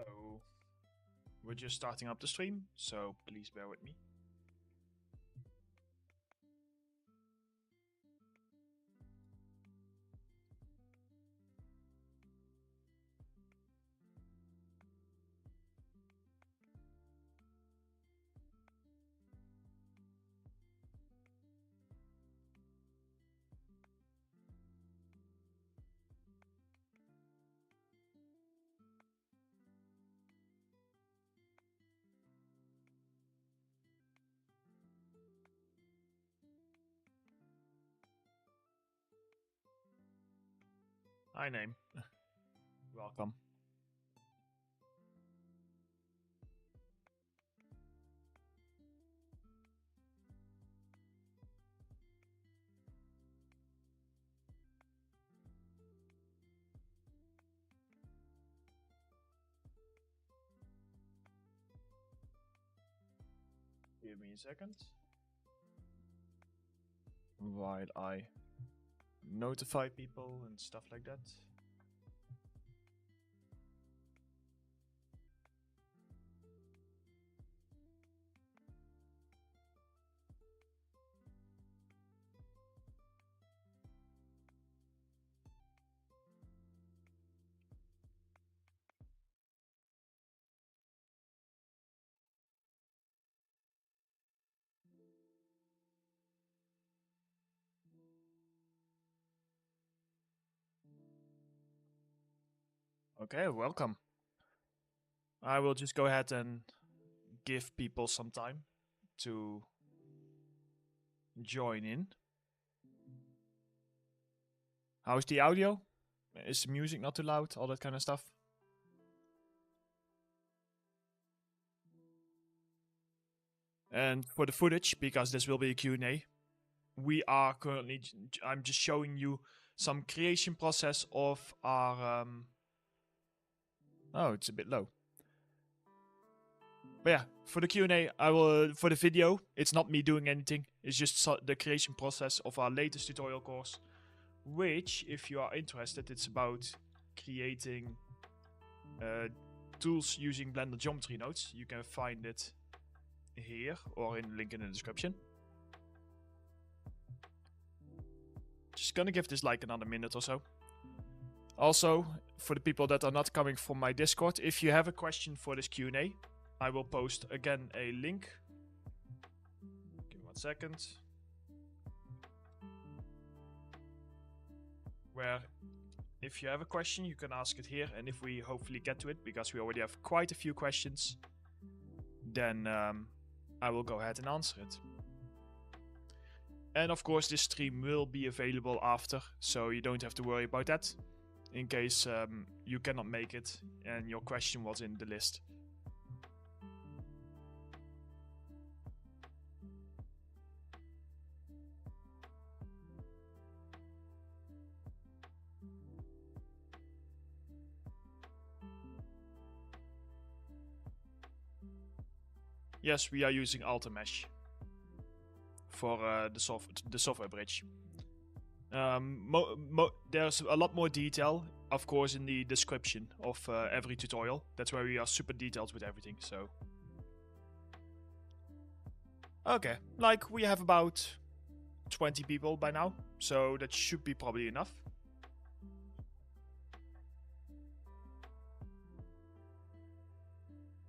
Hello. We're just starting up the stream, so please bear with me. Hi, name. Welcome. Give me a second. While I notify people and stuff like that. Okay, welcome. I will just go ahead and give people some time to join in. How's the audio? Is the music not too loud? All that kind of stuff? And for the footage, because this will be a Q&A, we are currently, I'm just showing you some creation process of our, oh, it's a bit low. But yeah, for the Q&A, I will, for the video, it's not me doing anything. It's just the creation process of our latest tutorial course, which, if you are interested, it's about creating tools using Blender geometry nodes. You can find it here or in the link in the description. Just gonna give this like another minute or so. Also, for the people that are not coming from my Discord, if you have a question for this Q&A, I will post again a link. Give me 1 second. Where if you have a question, you can ask it here, and if we hopefully get to it, because we already have quite a few questions, then I will go ahead and answer it. And of course, this stream will be available after, so you don't have to worry about that, in case you cannot make it and your question was in the list. Yes, we are using Altamesh for the software bridge. There's a lot more detail, of course, in the description of every tutorial. That's where we are super detailed with everything, so... Okay, like, we have about 20 people by now, so that should be probably enough.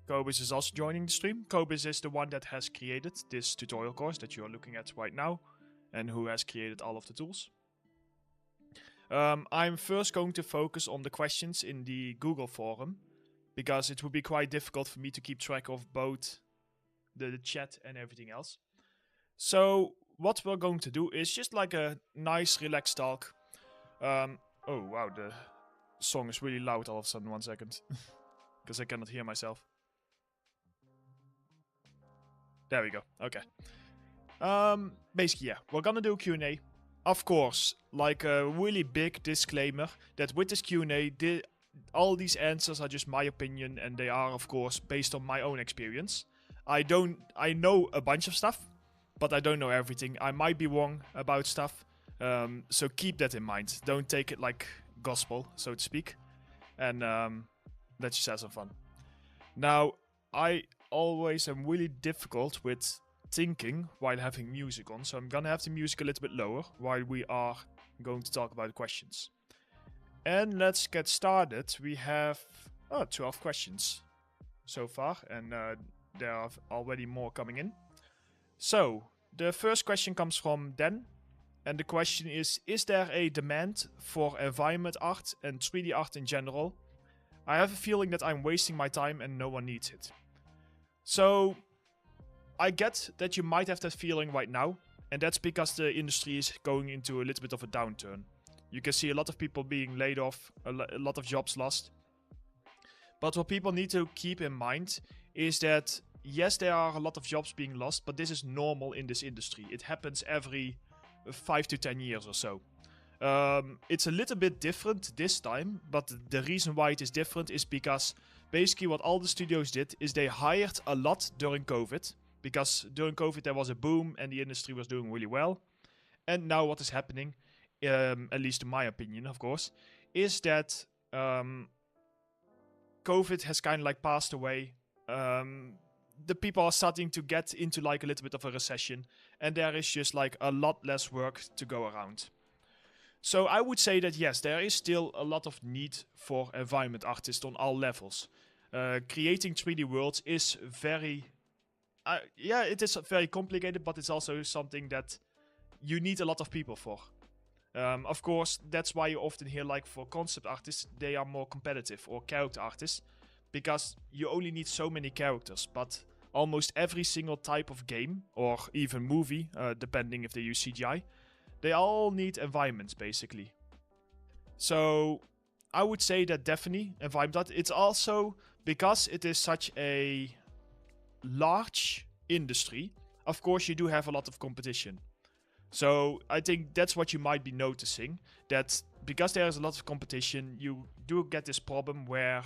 Cobus is also joining the stream. Cobus is the one that has created this tutorial course that you are looking at right now, and who has created all of the tools. I'm first going to focus on the questions in the Google forum, because it would be quite difficult for me to keep track of both the chat and everything else. So what we're going to do is just like a nice relaxed talk. Oh wow, the song is really loud all of a sudden. 1 second, because I cannot hear myself. There we go. Okay. Basically, yeah, we're gonna do Q&A. Of course, like a really big disclaimer that with this Q&A, all these answers are just my opinion, and they are, of course, based on my own experience. I know a bunch of stuff, but I don't know everything. I might be wrong about stuff, so keep that in mind. Don't take it like gospel, so to speak, and let's just have some fun. Now, I always am really difficult with thinking while having music on, so I'm gonna have the music a little bit lower while we are going to talk about the questions. And let's get started. We have 12 questions so far, and there are already more coming in. So, the first question comes from Dan, and the question is there a demand for environment art and 3D art in general? I have a feeling that I'm wasting my time and no one needs it. So, I get that you might have that feeling right now, and that's because the industry is going into a little bit of a downturn. You can see a lot of people being laid off, a lot of jobs lost. But what people need to keep in mind is that, yes, there are a lot of jobs being lost, but this is normal in this industry. It happens every 5 to 10 years or so. It's a little bit different this time, but the reason why it is different is because basically what all the studios did is they hired a lot during COVID, because during COVID there was a boom and the industry was doing really well. And now what is happening, at least in my opinion, of course, is that COVID has kind of like passed away. The people are starting to get into like a little bit of a recession, and there is just like a lot less work to go around. So I would say that yes, there is still a lot of need for environment artists on all levels. Creating 3D worlds is very, it is very complicated, but it's also something that you need a lot of people for. Of course, that's why you often hear like for concept artists, they are more competitive, or character artists, because you only need so many characters, but almost every single type of game, or even movie, depending if they use CGI, they all need environments, basically. So, I would say that definitely environment art. It's also, because it is such a large industry, of course you do have a lot of competition. So, I think that's what you might be noticing, that because there is a lot of competition, you do get this problem where...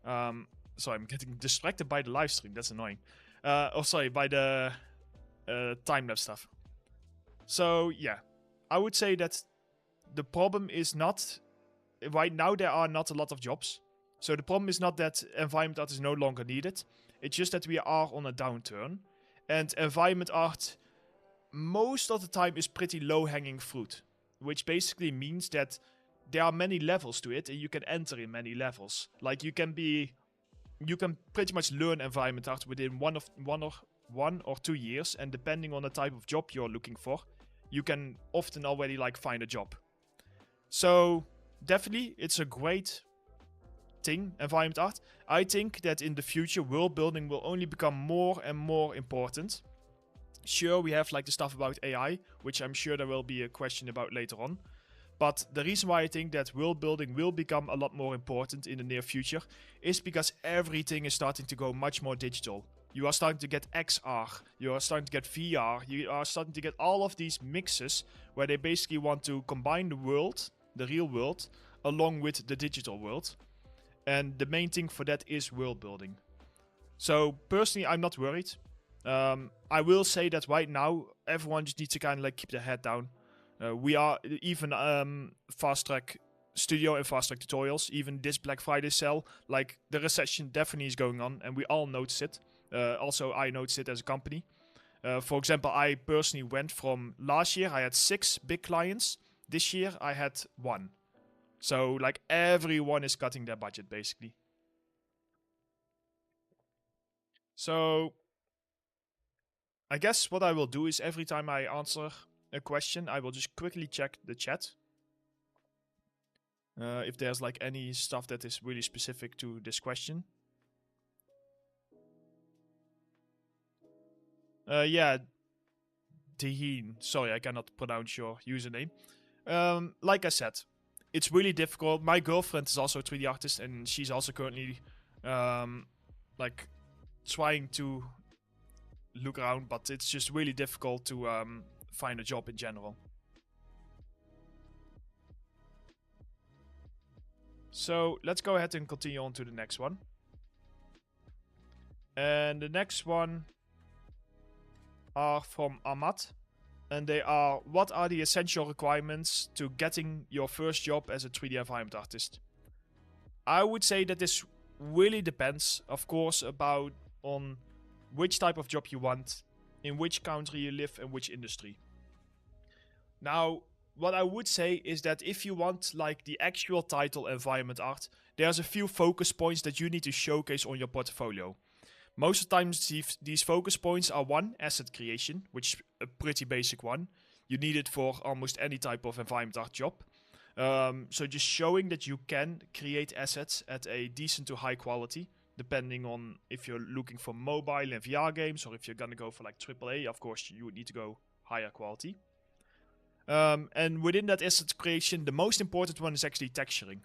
sorry, I'm getting distracted by the live stream, that's annoying. By the time-lapse stuff. So, yeah, I would say that the problem is not... Right now, there are not a lot of jobs. So the problem is not that environment art is no longer needed. It's just that we are on a downturn. And environment art, most of the time, is pretty low-hanging fruit. Which basically means that there are many levels to it, and you can enter in many levels. Like, you can pretty much learn environment art within one or 2 years, and depending on the type of job you're looking for, you can often already like find a job. So definitely it's a great thing, environment art. I think that in the future world building will only become more and more important. Sure, we have like the stuff about AI, which I'm sure there will be a question about later on. But the reason why I think that world building will become a lot more important in the near future is because everything is starting to go much more digital. You are starting to get XR, you are starting to get VR, you are starting to get all of these mixes where they basically want to combine the world, the real world, along with the digital world. And the main thing for that is world building. So personally, I'm not worried. I will say that right now, everyone just needs to kind of like keep their head down. We are even Fast Track Studio and Fast Track Tutorials, even this Black Friday sale, like the recession definitely is going on, and we all notice it. Also, I noticed it as a company. For example, I personally went from last year, I had 6 big clients. This year, I had 1. So, like, everyone is cutting their budget, basically. So, I guess what I will do is every time I answer a question, I will just quickly check the chat. If there's like any stuff that is really specific to this question. Yeah, Deheen. Sorry, I cannot pronounce your username. Like I said, it's really difficult. My girlfriend is also a 3D artist, and she's also currently like trying to look around, but it's just really difficult to find a job in general. So let's go ahead and continue on to the next one. And the next one are from Ahmad. And they are, what are the essential requirements to getting your first job as a 3D environment artist? I would say that this really depends, of course, about on which type of job you want, in which country you live, and which industry. Now, what I would say is that if you want like the actual title environment art, there's a few focus points that you need to showcase on your portfolio. Most of the times these focus points are one, asset creation, which is a pretty basic one. You need it for almost any type of environment art job. So just showing that you can create assets at a decent to high quality, depending on if you're looking for mobile and VR games, or if you're gonna go for like AAA, of course you would need to go higher quality. And within that asset creation, the most important one is actually texturing.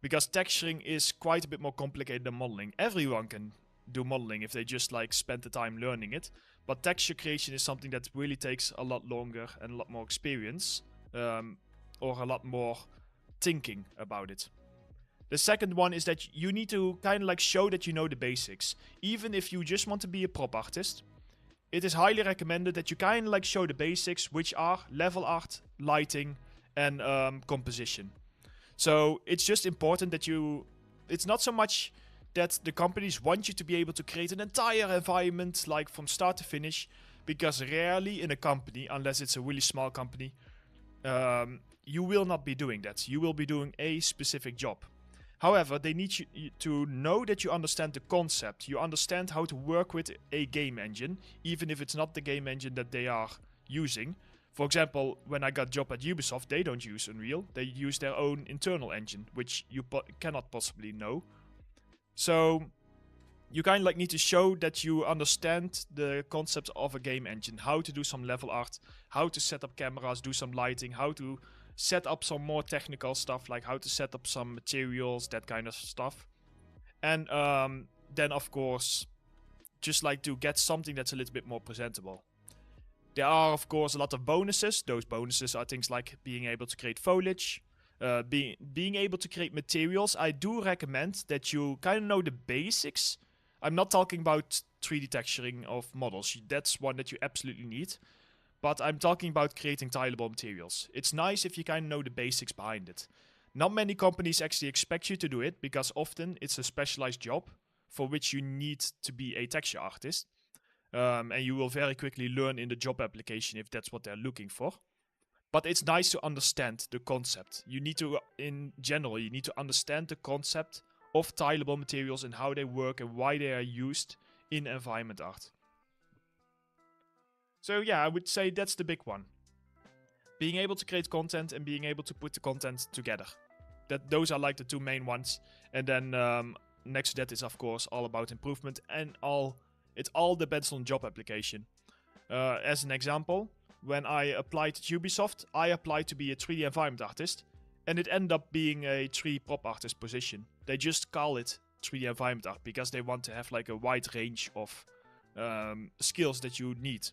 Because texturing is quite a bit more complicated than modeling. Everyone can do modeling if they just like spend the time learning it. But texture creation is something that really takes a lot longer and a lot more experience. Or a lot more thinking about it. The second one is that you need to kind of like show that you know the basics. Even if you just want to be a prop artist, it is highly recommended that you kind of like show the basics, which are level art, lighting, and composition. So it's just important that you... It's not so much that the companies want you to be able to create an entire environment like from start to finish, because rarely in a company, unless it's a really small company, you will not be doing that. You will be doing a specific job. However, they need you to know that you understand the concept. You understand how to work with a game engine, even if it's not the game engine that they are using. For example, when I got a job at Ubisoft, they don't use Unreal. They use their own internal engine, which you cannot possibly know. So you kind of like need to show that you understand the concept of a game engine. How to do some level art, how to set up cameras, do some lighting, how to set up some more technical stuff, like how to set up some materials, that kind of stuff. And then of course, just like to get something that's a little bit more presentable. There are of course a lot of bonuses. Those bonuses are things like being able to create foliage, being able to create materials. I do recommend that you kind of know the basics. I'm not talking about 3D texturing of models. That's one that you absolutely need. But I'm talking about creating tileable materials. It's nice if you kind of know the basics behind it. Not many companies actually expect you to do it, because often it's a specialized job for which you need to be a texture artist. And you will very quickly learn in the job application if that's what they're looking for. But it's nice to understand the concept. You need to, in general, you need to understand the concept of tileable materials and how they work and why they are used in environment art. So yeah, I would say that's the big one. Being able to create content and being able to put the content together. Those are like the two main ones. And then next to that is of course all about improvement, and it all depends on job application. As an example, when I applied at Ubisoft, I applied to be a 3D environment artist, and it ended up being a 3D prop artist position. They just call it 3D environment art because they want to have like a wide range of skills that you need.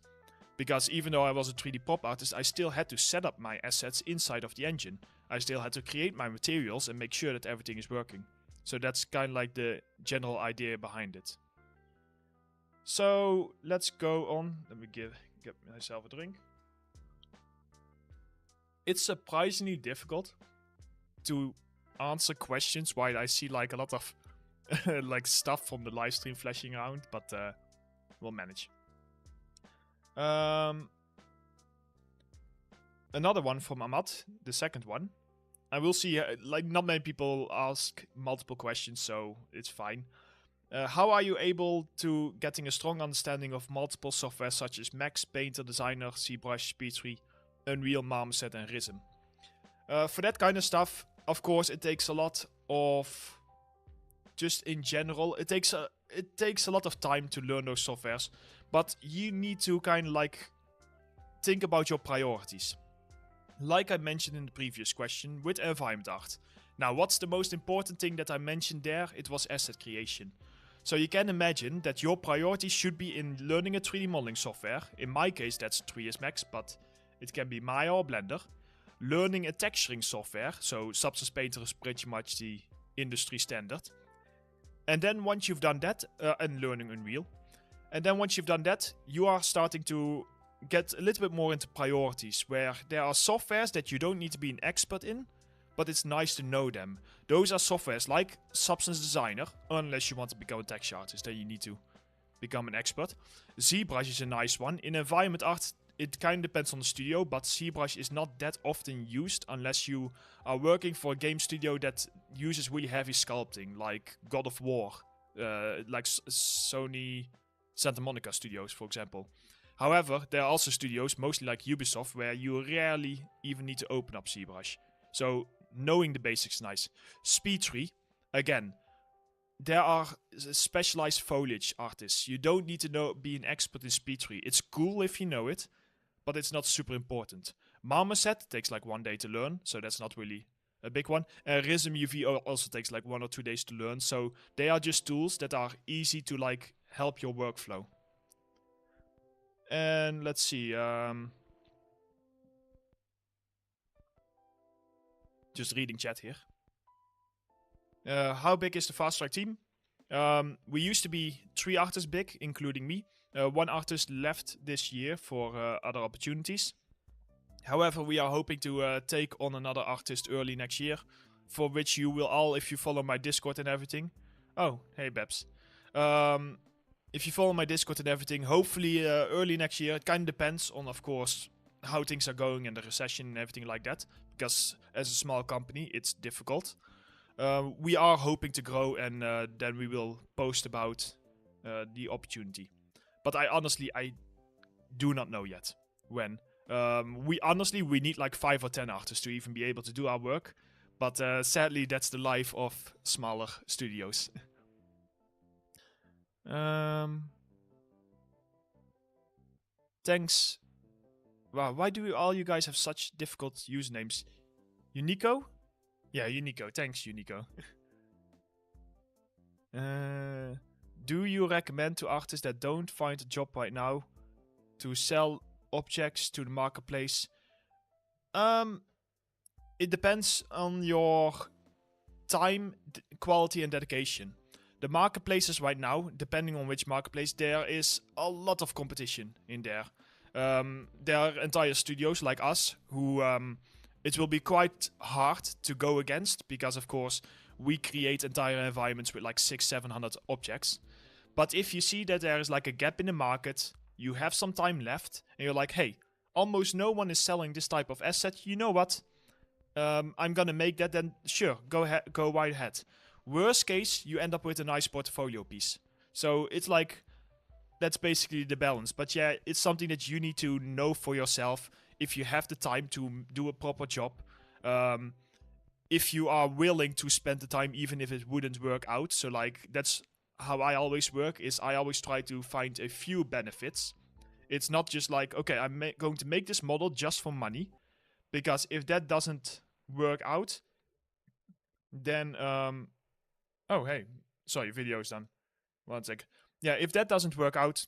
Because even though I was a 3D prop artist, I still had to set up my assets inside of the engine. I still had to create my materials and make sure that everything is working. So that's kind of like the general idea behind it. So let's go on. Let me get myself a drink. It's surprisingly difficult to answer questions while I see like a lot of like stuff from the live stream flashing around, but we'll manage. Another one from Ahmad, the second one. I will see, like not many people ask multiple questions, so it's fine. How are you able to getting a strong understanding of multiple software such as Max, Painter, Designer, ZBrush, P3, Unreal, Marmoset and Rism? For that kind of stuff, of course, it takes a lot of... Just in general, it takes a lot of time to learn those softwares. But you need to kind of like think about your priorities. Like I mentioned in the previous question with environment art. Now, what's the most important thing that I mentioned there? It was asset creation. So you can imagine that your priorities should be in learning a 3D modeling software. In my case, that's 3ds Max, but it can be Maya or Blender. Learning a texturing software, so Substance Painter is pretty much the industry standard. And then once you've done that, and learning Unreal. And then once you've done that, you are starting to get a little bit more into priorities, where there are softwares that you don't need to be an expert in, but it's nice to know them. Those are softwares like Substance Designer, unless you want to become a texture artist, then you need to become an expert. ZBrush is a nice one. In environment art, it kind of depends on the studio, but ZBrush is not that often used unless you are working for a game studio that uses really heavy sculpting, like God of War, like Sony Santa Monica Studios, for example. However, there are also studios, mostly like Ubisoft, where you rarely even need to open up ZBrush. So, knowing the basics is nice. SpeedTree, again, there are specialized foliage artists. You don't need to be an expert in SpeedTree. It's cool if you know it, but it's not super important. Marmoset takes like 1 day to learn, so that's not really a big one. Rism UV also takes like 1 or 2 days to learn, so they are just tools that are easy to like help your workflow. And let's see, just reading chat here. How big is the Fast Track team? We used to be 3 artists big, including me. 1 artist left this year for other opportunities. However, we are hoping to take on another artist early next year, for which you will all, if you follow my Discord and everything. Oh, hey Babs. If you follow my Discord and everything, hopefully early next year. It kind of depends on, of course, how things are going and the recession and everything like that. Because as a small company, it's difficult. We are hoping to grow, and then we will post about the opportunity. But I do not know yet when. We need like 5 or 10 artists to even be able to do our work. But sadly, that's the life of smaller studios. Thanks. Wow, why do all you guys have such difficult usernames? Unico? Yeah, Unico. Thanks, Unico. Do you recommend to artists that don't find a job right now to sell objects to the marketplace? It depends on your time, quality, and dedication. The marketplaces right now, depending on which marketplace, there is a lot of competition in there. There are entire studios like us who it will be quite hard to go against because, of course, we create entire environments with like 600-700 objects. But if you see that there is like a gap in the market, you have some time left, and you're like, hey, almost no one is selling this type of asset. You know what? I'm gonna make that. Then sure, go right ahead. Worst case, you end up with a nice portfolio piece. So it's like, that's basically the balance. But yeah, it's something that you need to know for yourself if you have the time to do a proper job. If you are willing to spend the time even if it wouldn't work out. So like, that's how I always work, is I always try to find a few benefits. It's not just like, okay, I'm going to make this model just for money. Because if that doesn't work out, then... oh, hey. Sorry, video is done. 1 sec. Yeah, if that doesn't work out...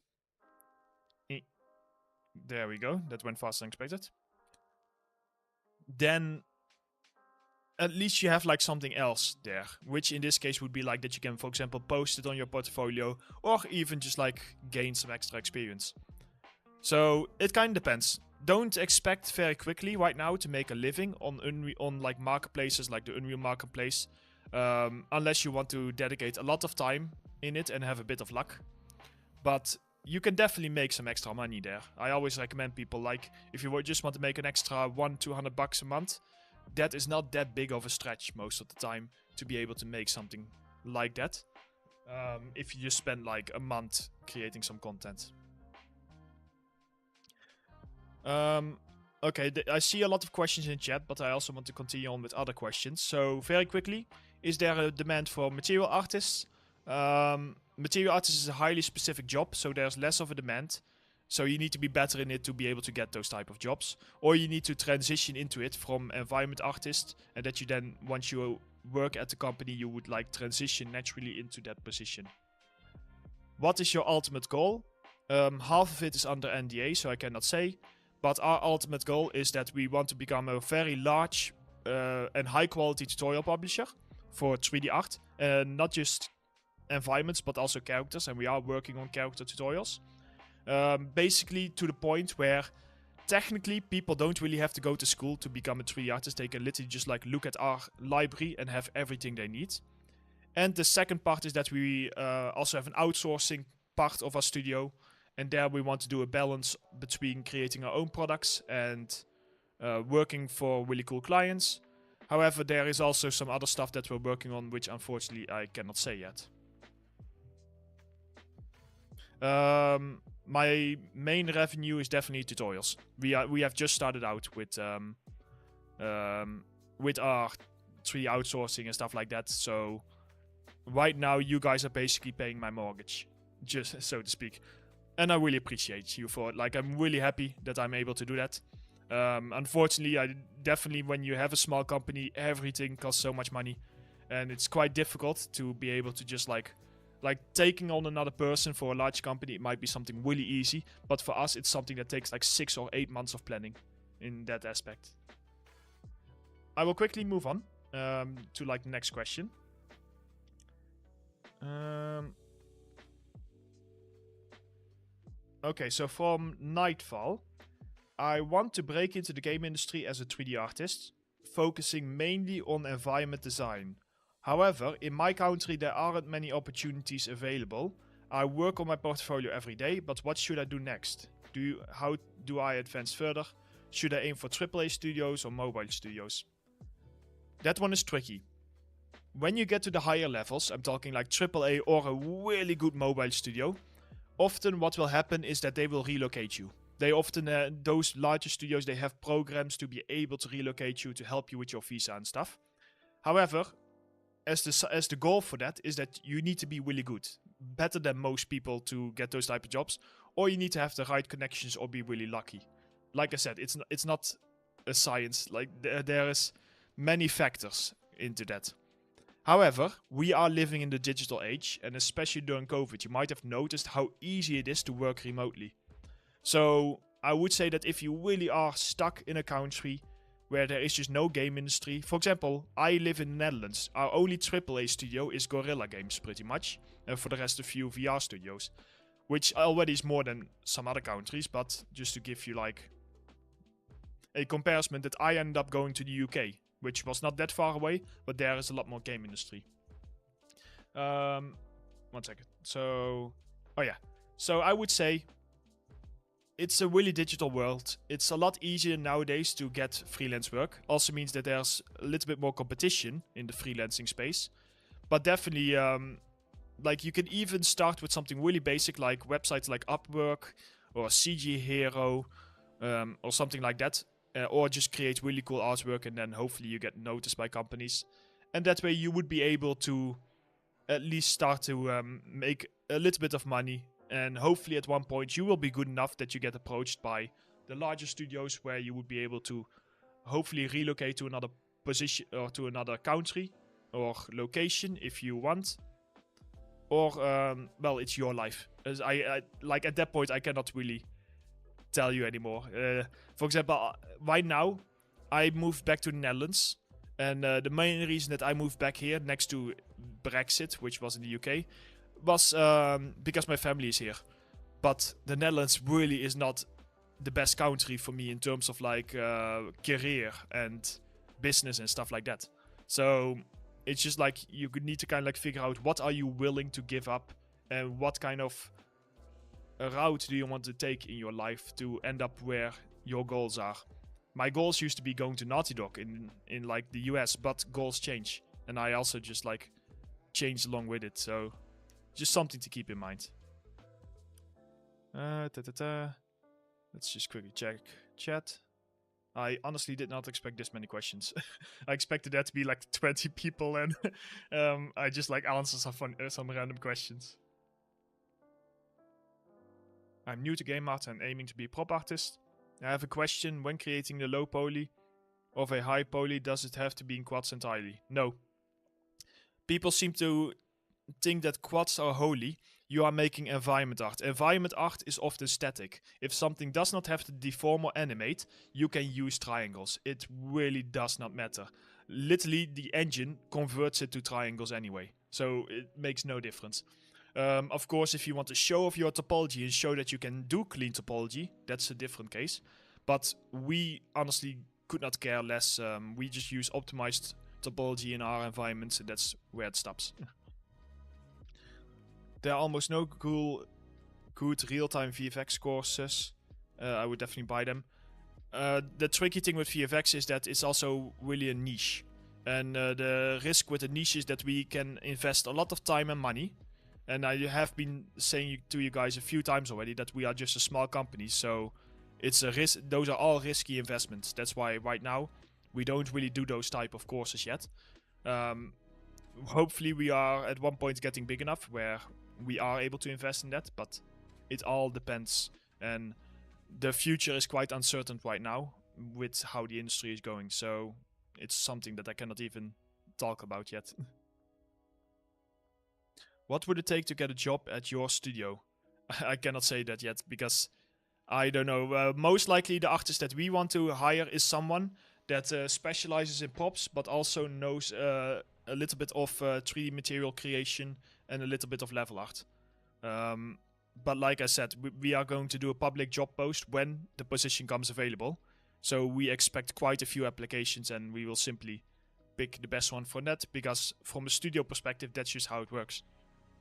There we go. That went faster than expected. Then... at least you have like something else there. Which in this case would be like that you can, for example, post it on your portfolio. Or even just like gain some extra experience. So, it kind of depends. Don't expect very quickly right now to make a living on like marketplaces like the Unreal Marketplace. Unless you want to dedicate a lot of time in it and have a bit of luck. But you can definitely make some extra money there. I always recommend people, like, if you just want to make an extra $100-200 a month, that is not that big of a stretch most of the time to be able to make something like that. If you just spend like a month creating some content. Okay, I see a lot of questions in chat, but I also want to continue on with other questions. So, very quickly, is there a demand for material artists? Material artist is a highly specific job, so there's less of a demand. So you need to be better in it to be able to get those type of jobs. Or you need to transition into it from environment artist, and that you then, once you work at the company, you would like transition naturally into that position. What is your ultimate goal? Half of it is under NDA, so I cannot say. But our ultimate goal is that we want to become a very large and high quality tutorial publisher for 3D art. Not just environments, but also characters. And we are working on character tutorials. Basically to the point where technically, people don't really have to go to school to become a 3D artist. They can literally just like look at our library and have everything they need. And the second part is that we also have an outsourcing part of our studio. And there we want to do a balance between creating our own products and working for really cool clients. However, there is also some other stuff that we're working on, which unfortunately I cannot say yet. My main revenue is definitely tutorials. We have just started out with our 3D outsourcing and stuff like that. So right now you guys are basically paying my mortgage, just so to speak. And I really appreciate you for it. Like, I'm really happy that I'm able to do that. Unfortunately, when you have a small company, everything costs so much money. And it's quite difficult to be able to just like taking on another person for a large company. It might be something really easy. But for us, it's something that takes like 6 or 8 months of planning in that aspect. I will quickly move on to like the next question. Okay, so from Nightfall, I want to break into the game industry as a 3D artist, focusing mainly on environment design. However, in my country there aren't many opportunities available. I work on my portfolio every day, but what should I do next? How do I advance further? Should I aim for AAA studios or mobile studios? That one is tricky. When you get to the higher levels, I'm talking like AAA or a really good mobile studio, often what will happen is that they will relocate you. They often, those larger studios, they have programs to be able to relocate you, to help you with your visa and stuff. However, as the goal for that is that you need to be really good, better than most people to get those type of jobs, or you need to have the right connections or be really lucky. Like I said, it's not a science. Like there is many factors into that. However, we are living in the digital age, and especially during COVID, you might have noticed how easy it is to work remotely. So I would say that if you really are stuck in a country where there is just no game industry, for example, I live in the Netherlands. Our only AAA studio is Guerrilla Games, pretty much, and for the rest a few VR studios, which already is more than some other countries, but just to give you like a comparison, that I ended up going to the UK, which was not that far away, but there is a lot more game industry. 1 second. So I would say it's a really digital world. It's a lot easier nowadays to get freelance work. Also means that there's a little bit more competition in the freelancing space. But definitely, like you can even start with something really basic, like websites like Upwork or CG Hero or something like that. Or just create really cool artwork, and then hopefully you get noticed by companies. And that way you would be able to at least start to make a little bit of money. And hopefully at one point you will be good enough that you get approached by the larger studios, where you would be able to hopefully relocate to another position or to another country or location if you want. Or, well, it's your life. As I like at that point I cannot really tell you anymore. For example, right now I moved back to the Netherlands, and the main reason that I moved back here next to Brexit, which was in the UK, was because my family is here. But the Netherlands really is not the best country for me in terms of like career and business and stuff like that. So it's just like you could need to kind of like figure out what are you willing to give up, and what kind of a route do you want to take in your life to end up where your goals are. My goals used to be going to Naughty Dog in like the US, but goals change, and I also just like changed along with it. So just something to keep in mind. Let's just quickly check chat. I honestly did not expect this many questions. I expected there to be like 20 people, and I just like answer some random questions. I'm new to game art and aiming to be a prop artist. I have a question. When creating the low poly of a high poly, does it have to be in quads entirely? No. People seem to think that quads are holy. You are making environment art. Environment art is often static. If something does not have to deform or animate, you can use triangles. It really does not matter. Literally, the engine converts it to triangles anyway. So it makes no difference. Of course, if you want to show off your topology and show that you can do clean topology, that's a different case. but we honestly could not care less. We just use optimized topology in our environments, and that's where it stops. There are almost no good real-time VFX courses. I would definitely buy them. The tricky thing with VFX is that it's also really a niche. And the risk with a niche is that we can invest a lot of time and money. And I have been saying to you guys a few times already that we are just a small company. So it's a risk. Those are all risky investments. That's why right now we don't really do those type of courses yet. Hopefully we are at one point getting big enough where we are able to invest in that. But it all depends. And the future is quite uncertain right now with how the industry is going. So it's something that I cannot even talk about yet. What would it take to get a job at your studio? I cannot say that yet because I don't know. Most likely the artist that we want to hire is someone that specializes in props but also knows a little bit of 3D material creation and a little bit of level art. But like I said, we are going to do a public job post when the position comes available. So we expect quite a few applications and we will simply pick the best one for that, because from a studio perspective, that's just how it works.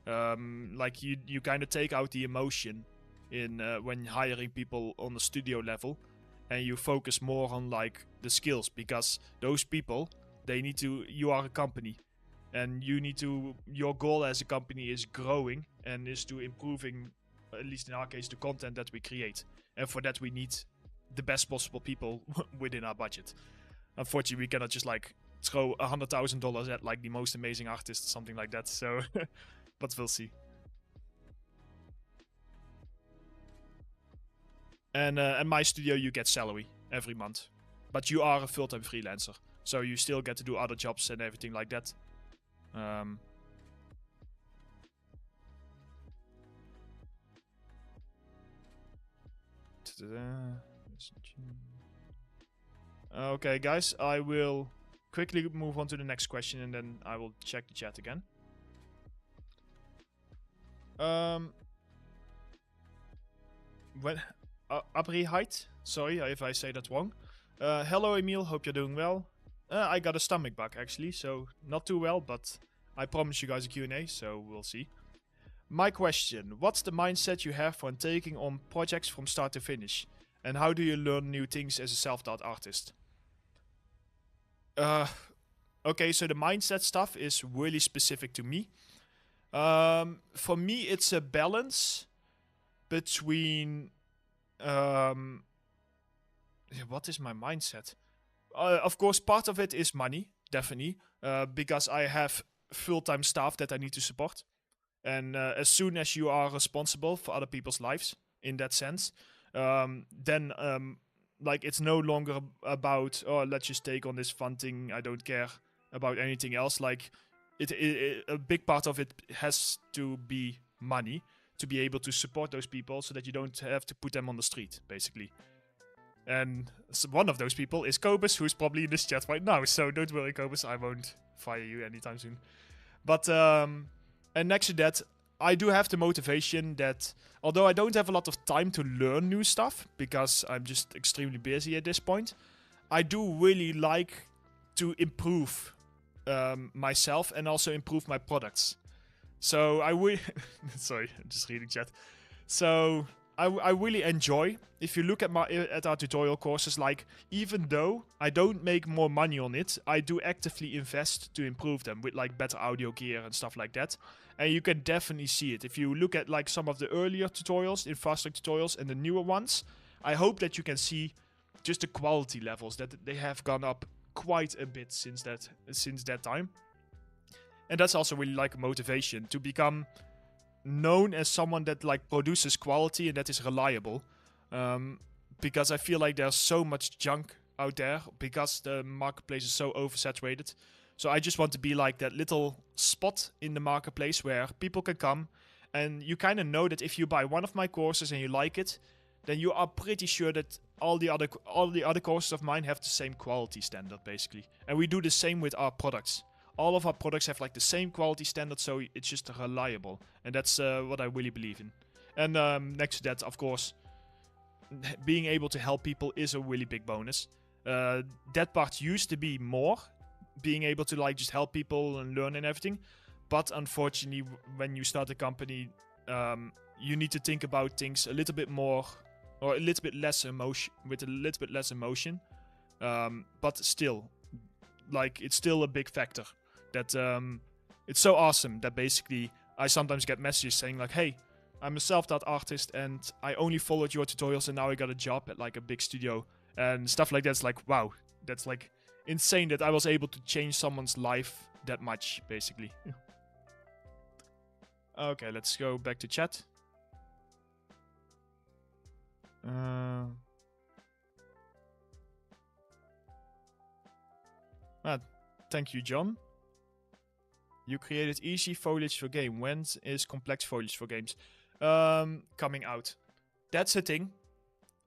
Like you kind of take out the emotion in when hiring people on the studio level, and you focus more on like the skills, because those people, they need to, you are a company and you need to, your goal as a company is growing and is to improving, at least in our case, the content that we create. And for that we need the best possible people within our budget. Unfortunately, we cannot just like throw $100,000 at like the most amazing artist, something like that. So, but we'll see. And at my studio, you get salary every month, but you are a full-time freelancer, so you still get to do other jobs and everything like that. Okay, guys, I will quickly move on to the next question and then I will check the chat again. When Abri Height, sorry if I say that wrong. Hello, Emil, hope you're doing well. I got a stomach bug actually, so not too well, but I promise you guys a Q&A, so we'll see. My question, what's the mindset you have when taking on projects from start to finish? And how do you learn new things as a self-taught artist? Okay, so the mindset stuff is really specific to me. For me, it's a balance between... what is my mindset? Of course, part of it is money, definitely, because I have full-time staff that I need to support. And as soon as you are responsible for other people's lives, in that sense, then like it's no longer about, oh, let's just take on this fun thing, I don't care about anything else. Like a big part of it has to be money to be able to support those people so that you don't have to put them on the street, basically. And so one of those people is Cobus, who's probably in this chat right now. So don't worry, Cobus, I won't fire you anytime soon. But and next to that, I do have the motivation that, although I don't have a lot of time to learn new stuff, because I'm just extremely busy at this point, I do really like to improve myself and also improve my products. So I will... Sorry, I'm just reading chat. So I really enjoy, if you look at our tutorial courses, like, even though I don't make more money on it, I do actively invest to improve them with like better audio gear and stuff like that. And you can definitely see it. If you look at like some of the earlier tutorials, in Fast Track tutorials, and the newer ones, I hope that you can see just the quality levels, that they have gone up quite a bit since that time. And that's also really like a motivation to become known as someone that like produces quality and that is reliable. Because I feel like there's so much junk out there because the marketplace is so oversaturated. So I just want to be like that little spot in the marketplace where people can come, and you kind of know that if you buy one of my courses and you like it, then you are pretty sure that all the other courses of mine have the same quality standard, basically. And we do the same with our products. All of our products have like the same quality standard, so it's just reliable. And that's what I really believe in. And next to that, of course, being able to help people is a really big bonus. That part used to be more, being able to like just help people and learn and everything. But unfortunately, when you start a company, you need to think about things a little bit more, or a little bit less emotion, with a little bit less emotion. But still, like, it's still a big factor. That it's so awesome that basically I sometimes get messages saying like, "Hey, I'm a self-taught artist and I only followed your tutorials and now I got a job at like a big studio," and stuff like that's like, wow, that's like insane that I was able to change someone's life that much, basically. Okay, let's go back to chat. Thank you, John. You created easy foliage for game. When is complex foliage for games coming out? That's the thing.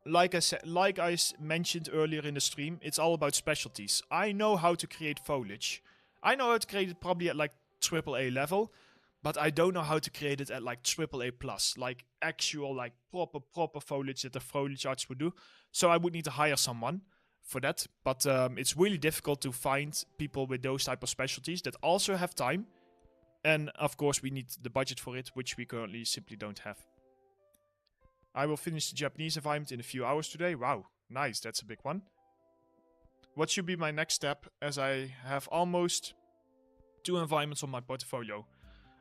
Like I mentioned earlier in the stream, it's all about specialties. I know how to create foliage. I know how to create it probably at like AAA level, but I don't know how to create it at like AAA plus, like actual like proper foliage that the foliage arts would do. So I would need to hire someone for that. But it's really difficult to find people with those type of specialties that also have time. And of course we need the budget for it, which we currently simply don't have. I will finish the Japanese environment in a few hours today. Wow, nice, that's a big one. What should be my next step, as I have almost 2 environments on my portfolio?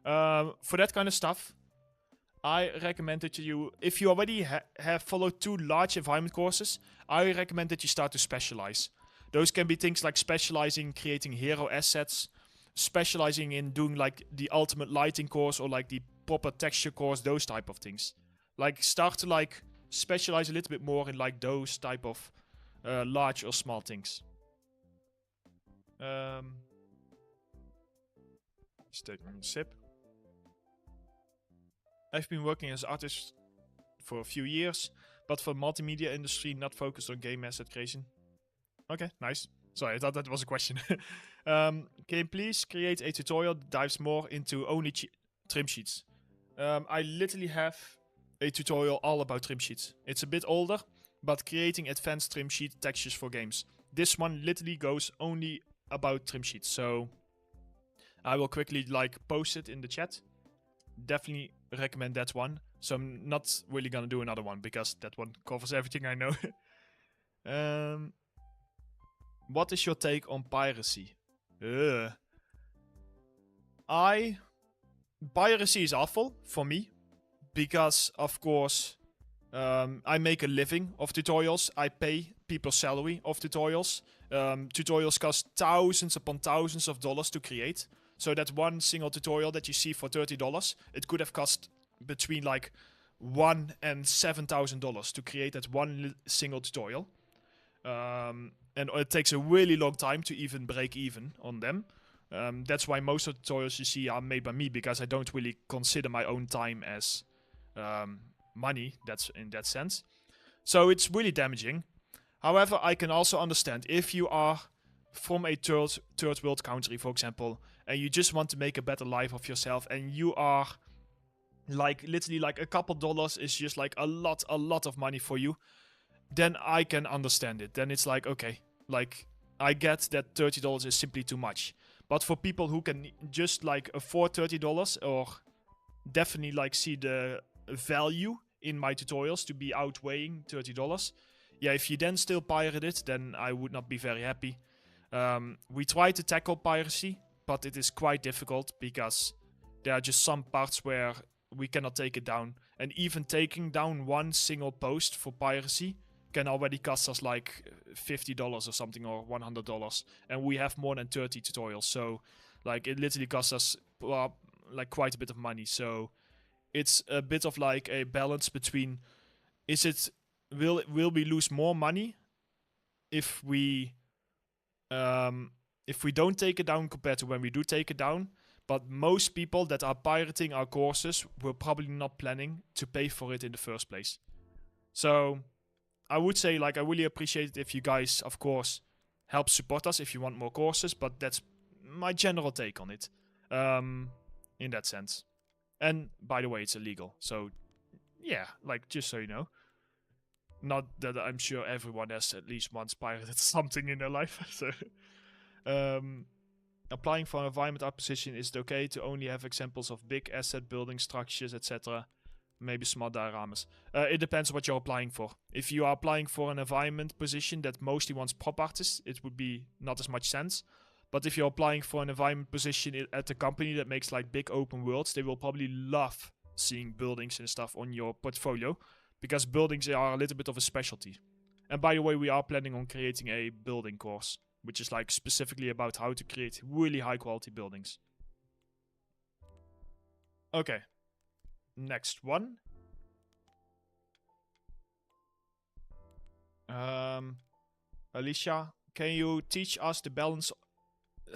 For that kind of stuff, I recommend that you, if you already have followed 2 large environment courses, I recommend that you start to specialize. Those can be things like specializing in creating hero assets, specializing in doing like the ultimate lighting course or like the proper texture course, those type of things. Like start to like specialize a little bit more in like those type of large or small things. Just take a sip. I've been working as an artist for a few years, but for multimedia industry, not focused on game asset creation. Okay, nice. Sorry, I thought that was a question. Can you please create a tutorial that dives more into only trim sheets? I literally have a tutorial all about trim sheets. It's a bit older, but creating advanced trim sheet textures for games. This one literally goes only about trim sheets, so I will quickly like post it in the chat. Definitely recommend that one. So I'm not really gonna do another one because that one covers everything I know. What is your take on piracy? Piracy is awful for me because, of course, I make a living of tutorials. I pay people salary of tutorials. Tutorials cost thousands upon thousands of dollars to create. So that one single tutorial that you see for $30, it could have cost between like $1,000 and $7,000 to create that one single tutorial. And it takes a really long time to even break even on them. That's why most of the tutorials you see are made by me, because I don't really consider my own time as money. That's in that sense. So it's really damaging. However, I can also understand if you are from a third world country, for example, and you just want to make a better life of yourself, and you are like literally like a couple dollars is just like a lot of money for you, then I can understand it. Then it's like, okay, like I get that $30 is simply too much. But for people who can just like afford $30 or definitely like see the value in my tutorials to be outweighing $30, yeah, if you then still pirate it, then I would not be very happy. We try to tackle piracy, but it is quite difficult because there are just some parts where we cannot take it down. And even taking down one single post for piracy can already cost us like $50 or something, or $100. And we have more than 30 tutorials, so like it literally costs us like quite a bit of money. So it's a bit of like a balance between, will we lose more money if we don't take it down compared to when we do take it down? But most people that are pirating our courses were probably not planning to pay for it in the first place. So I would say, like, I really appreciate it if you guys, of course, help support us if you want more courses, but that's my general take on it, in that sense. And by the way, it's illegal, so yeah, like, just so you know. Not that I'm sure everyone has at least once pirated something in their life. So, applying for an environment acquisition, is it okay to only have examples of big asset building structures, etc.? Maybe small dioramas. It depends what you're applying for. If you are applying for an environment position that mostly wants prop artists, it would be not as much sense. But if you're applying for an environment position at a company that makes like big open worlds, they will probably love seeing buildings and stuff on your portfolio, because buildings are a little bit of a specialty. And by the way, we are planning on creating a building course, which is like specifically about how to create really high quality buildings. Okay. Next one. Alicia, can you teach us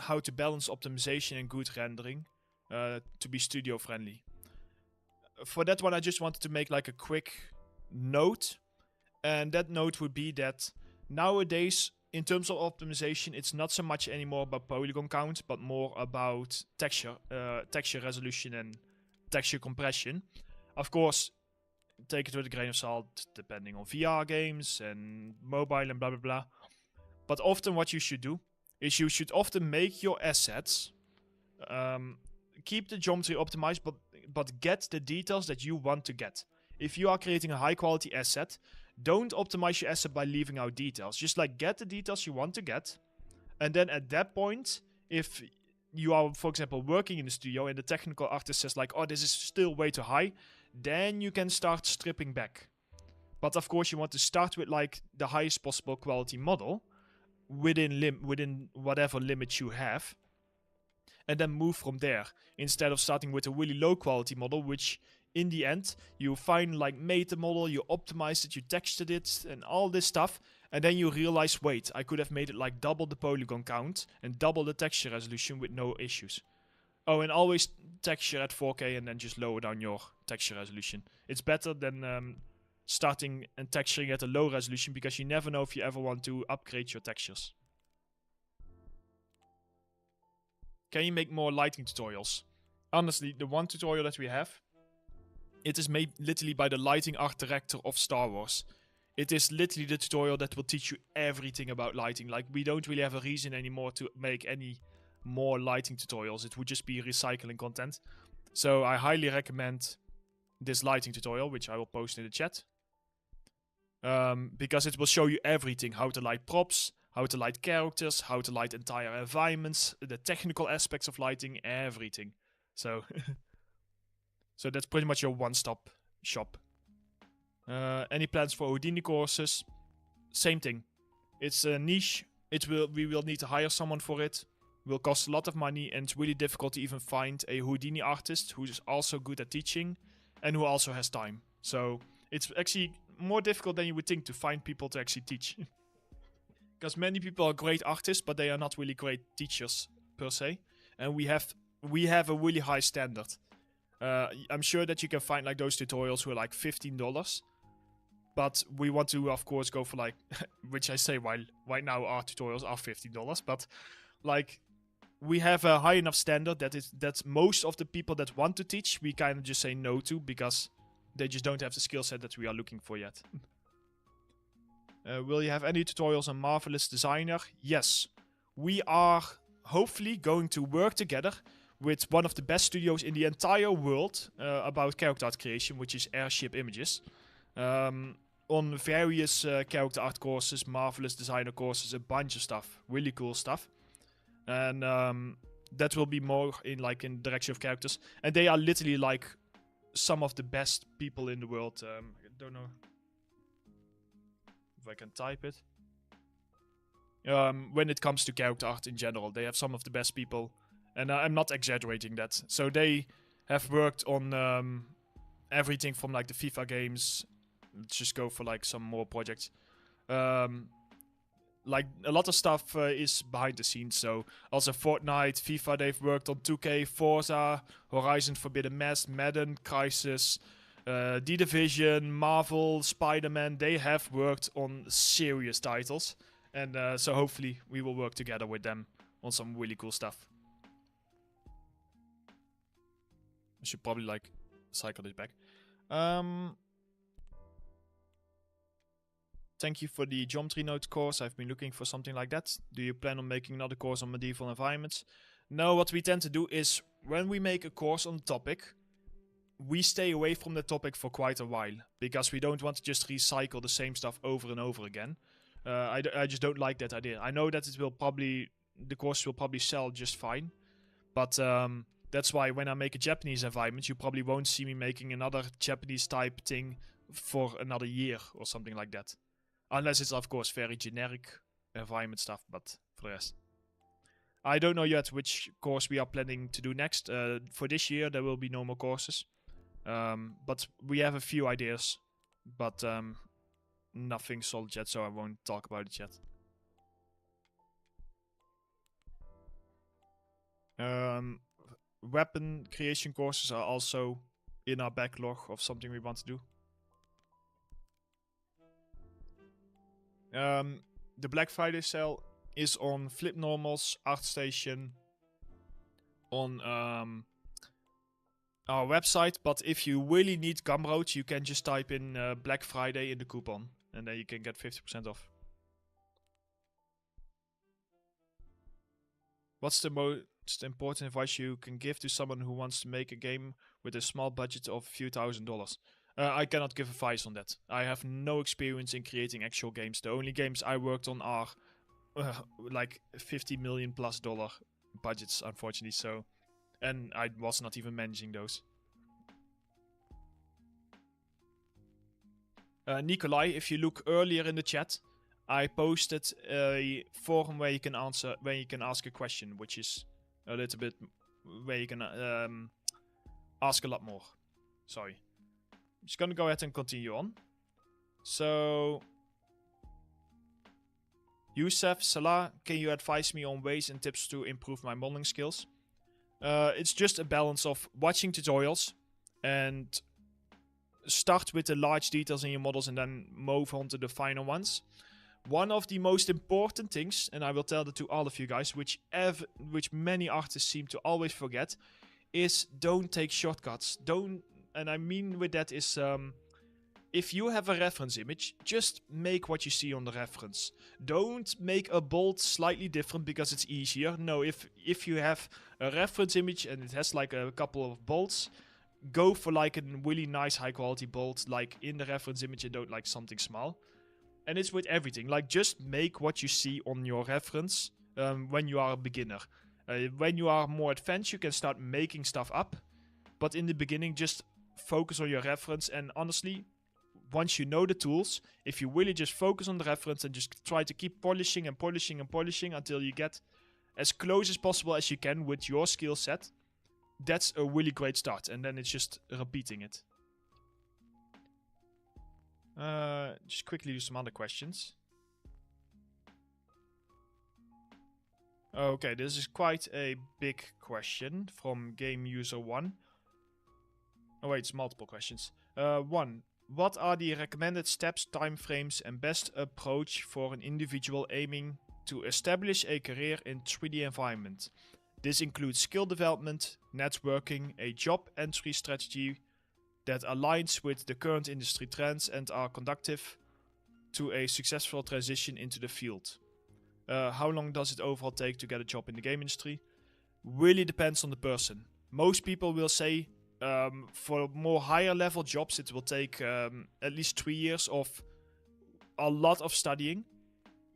how to balance optimization and good rendering to be studio friendly? For that one, I just wanted to make like a quick note, and that note would be that nowadays, in terms of optimization, it's not so much anymore about polygon count, but more about texture resolution and texture compression. Of course, take it with a grain of salt, depending on VR games and mobile and blah blah blah. But often what you should do is you should often make your assets, keep the geometry optimized, but get the details that you want to get. If you are creating a high quality asset, don't optimize your asset by leaving out details. Just like get the details you want to get, and then at that point, if you are, for example, working in the studio and the technical artist says like, oh, this is still way too high, then you can start stripping back. But of course, you want to start with like the highest possible quality model within whatever limits you have, and then move from there, instead of starting with a really low quality model, which in the end you made the model, you optimized it, you textured it and all this stuff, and then you realize, wait, I could have made it like double the polygon count and double the texture resolution with no issues. Oh, and always texture at 4K and then just lower down your texture resolution. It's better than starting and texturing at a low resolution, because you never know if you ever want to upgrade your textures. Can you make more lighting tutorials? Honestly, the one tutorial that we have, it is made literally by the lighting art director of Star Wars. It is literally the tutorial that will teach you everything about lighting. Like, we don't really have a reason anymore to make any more lighting tutorials. It would just be recycling content. So I highly recommend this lighting tutorial, which I will post in the chat. Because it will show you everything. How to light props, how to light characters, how to light entire environments, the technical aspects of lighting, everything. So, so that's pretty much your one-stop shop. Any plans for Houdini courses? Same thing. It's a niche. We will need to hire someone for it. It will cost a lot of money, and it's really difficult to even find a Houdini artist who is also good at teaching and who also has time. So it's actually more difficult than you would think to find people to actually teach. Because many people are great artists, but they are not really great teachers per se. And we have a really high standard. I'm sure that you can find like those tutorials who are like $15. But we want to, of course, go for like, which I say while right now our tutorials are $15. But like, we have a high enough standard that most of the people that want to teach, we kind of just say no to, because they just don't have the skill set that we are looking for yet. Will you have any tutorials on Marvelous Designer? Yes. We are hopefully going to work together with one of the best studios in the entire world about character art creation, which is Airship Images. On various character art courses, Marvelous Designer courses, a bunch of stuff. Really cool stuff. And that will be more in the direction of characters. And they are literally like some of the best people in the world. I don't know if I can type it. When it comes to character art in general, they have some of the best people. And I'm not exaggerating that. So they have worked on everything from like the FIFA games. Let's just go for like some more projects. Like a lot of stuff is behind the scenes. So also Fortnite, FIFA, they've worked on 2K, Forza, Horizon Forbidden West, Madden, Crysis, The Division, Marvel, Spider-Man. They have worked on serious titles. And so hopefully we will work together with them on some really cool stuff. I should probably like cycle this back. thank you for the geometry node course. I've been looking for something like that. Do you plan on making another course on medieval environments? No, what we tend to do is when we make a course on the topic, we stay away from the topic for quite a while because we don't want to just recycle the same stuff over and over again. I just don't like that idea. I know that the course will probably sell just fine, but that's why when I make a Japanese environment, you probably won't see me making another Japanese type thing for another year or something like that. Unless it's, of course, very generic environment stuff, but for the rest. I don't know yet which course we are planning to do next. For this year, there will be no more courses. But we have a few ideas, but nothing solid yet, so I won't talk about it yet. Weapon creation courses are also in our backlog of something we want to do. The Black Friday sale is on Flip Normals, ArtStation, on our website, but if you really need Gumroad, you can just type in Black Friday in the coupon, and then you can get 50% off. What's the most important advice you can give to someone who wants to make a game with a small budget of a few $1,000s? I cannot give advice on that. I have no experience in creating actual games. The only games I worked on are like $50 million+ budgets, unfortunately. So, and I was not even managing those. Nikolai, if you look earlier in the chat, I posted a forum where you can ask a question, which is a little bit where you can ask a lot more. Sorry. I'm just gonna go ahead and continue on. So, Youssef Salah, can you advise me on ways and tips to improve my modeling skills? It's just a balance of watching tutorials and start with the large details in your models and then move on to the final ones. One of the most important things, and I will tell that to all of you guys, which many artists seem to always forget, is don't take shortcuts. And I mean with that is, if you have a reference image, just make what you see on the reference. Don't make a bolt slightly different because it's easier. No, if you have a reference image and it has like a couple of bolts, go for like a really nice high quality bolt like in the reference image and don't like something small. And it's with everything. Like just make what you see on your reference when you are a beginner. When you are more advanced, you can start making stuff up. But in the beginning, just focus on your reference, and honestly, once you know the tools, if you really just focus on the reference and just try to keep polishing and polishing and polishing until you get as close as possible as you can with your skill set, that's a really great start. And then it's just repeating it. Just quickly do some other questions. Okay, this is quite a big question from Game User 1. Oh wait, it's multiple questions. 1. What are the recommended steps, timeframes, and best approach for an individual aiming to establish a career in 3D environment? This includes skill development, networking, a job entry strategy that aligns with the current industry trends and are conducive to a successful transition into the field. How long does it overall take to get a job in the game industry? Really depends on the person. Most people will say for more higher level jobs it will take at least 3 years of a lot of studying.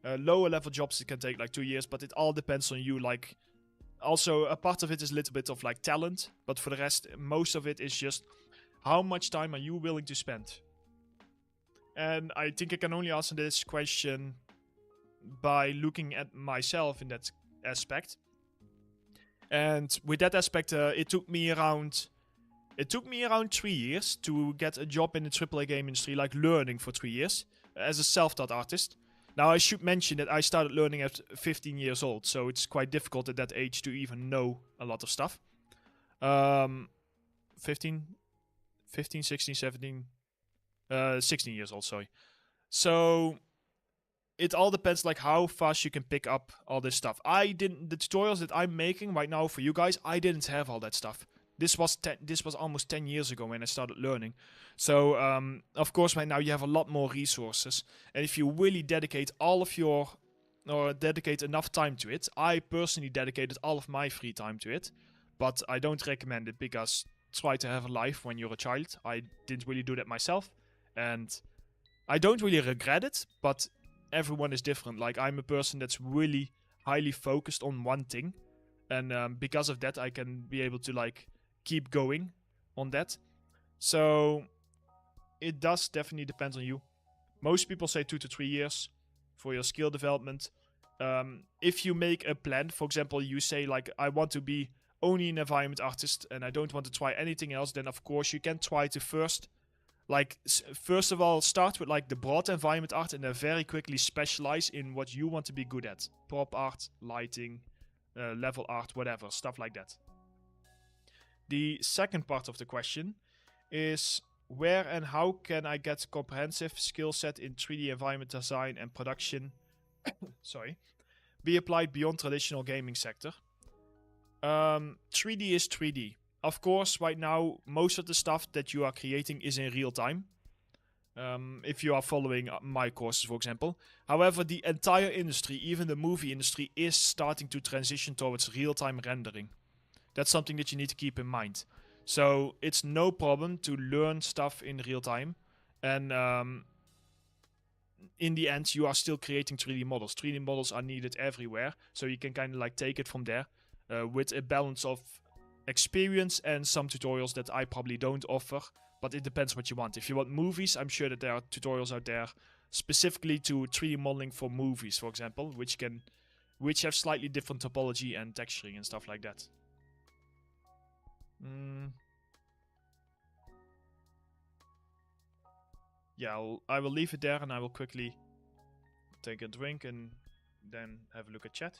Lower level jobs it can take like 2 years, but it all depends on you. Like, also a part of it is a little bit of like talent, but for the rest most of it is just how much time are you willing to spend. And I think I can only answer this question by looking at myself in that aspect. And with that aspect, it took me around 3 years to get a job in the AAA game industry, like learning for 3 years as a self-taught artist. Now I should mention that I started learning at 15 years old, so it's quite difficult at that age to even know a lot of stuff. 16 years old, sorry. So it all depends like how fast you can pick up all this stuff. The tutorials that I'm making right now for you guys, I didn't have all that stuff. This was almost 10 years ago when I started learning. So of course right now you have a lot more resources, and if you really dedicate all of your or dedicate enough time to it, I personally dedicated all of my free time to it, but I don't recommend it because try to have a life when you're a child. I didn't really do that myself, and I don't really regret it, but everyone is different. Like, I'm a person that's really highly focused on one thing, and because of that I can be able to like keep going on that. So it does definitely depend on you. Most people say 2 to 3 years for your skill development. If you make a plan, for example, you say like, I want to be only an environment artist and I don't want to try anything else, then of course you can try to first of all start with like the broad environment art and then very quickly specialize in what you want to be good at. Prop art, lighting, level art, whatever, stuff like that. The second part of the question is, where and how can I get a comprehensive skill set in 3D environment design and production be applied beyond traditional gaming sector? 3D is 3D. Of course, right now, most of the stuff that you are creating is in real time. If you are following my courses, for example. However, the entire industry, even the movie industry, is starting to transition towards real-time rendering. That's something that you need to keep in mind. So it's no problem to learn stuff in real time. And in the end, you are still creating 3D models. 3D models are needed everywhere. So you can kind of like take it from there with a balance of experience and some tutorials that I probably don't offer. But it depends what you want. If you want movies, I'm sure that there are tutorials out there specifically to 3D modeling for movies, for example, which have slightly different topology and texturing and stuff like that. Yeah, I will leave it there and I will quickly take a drink and then have a look at chat.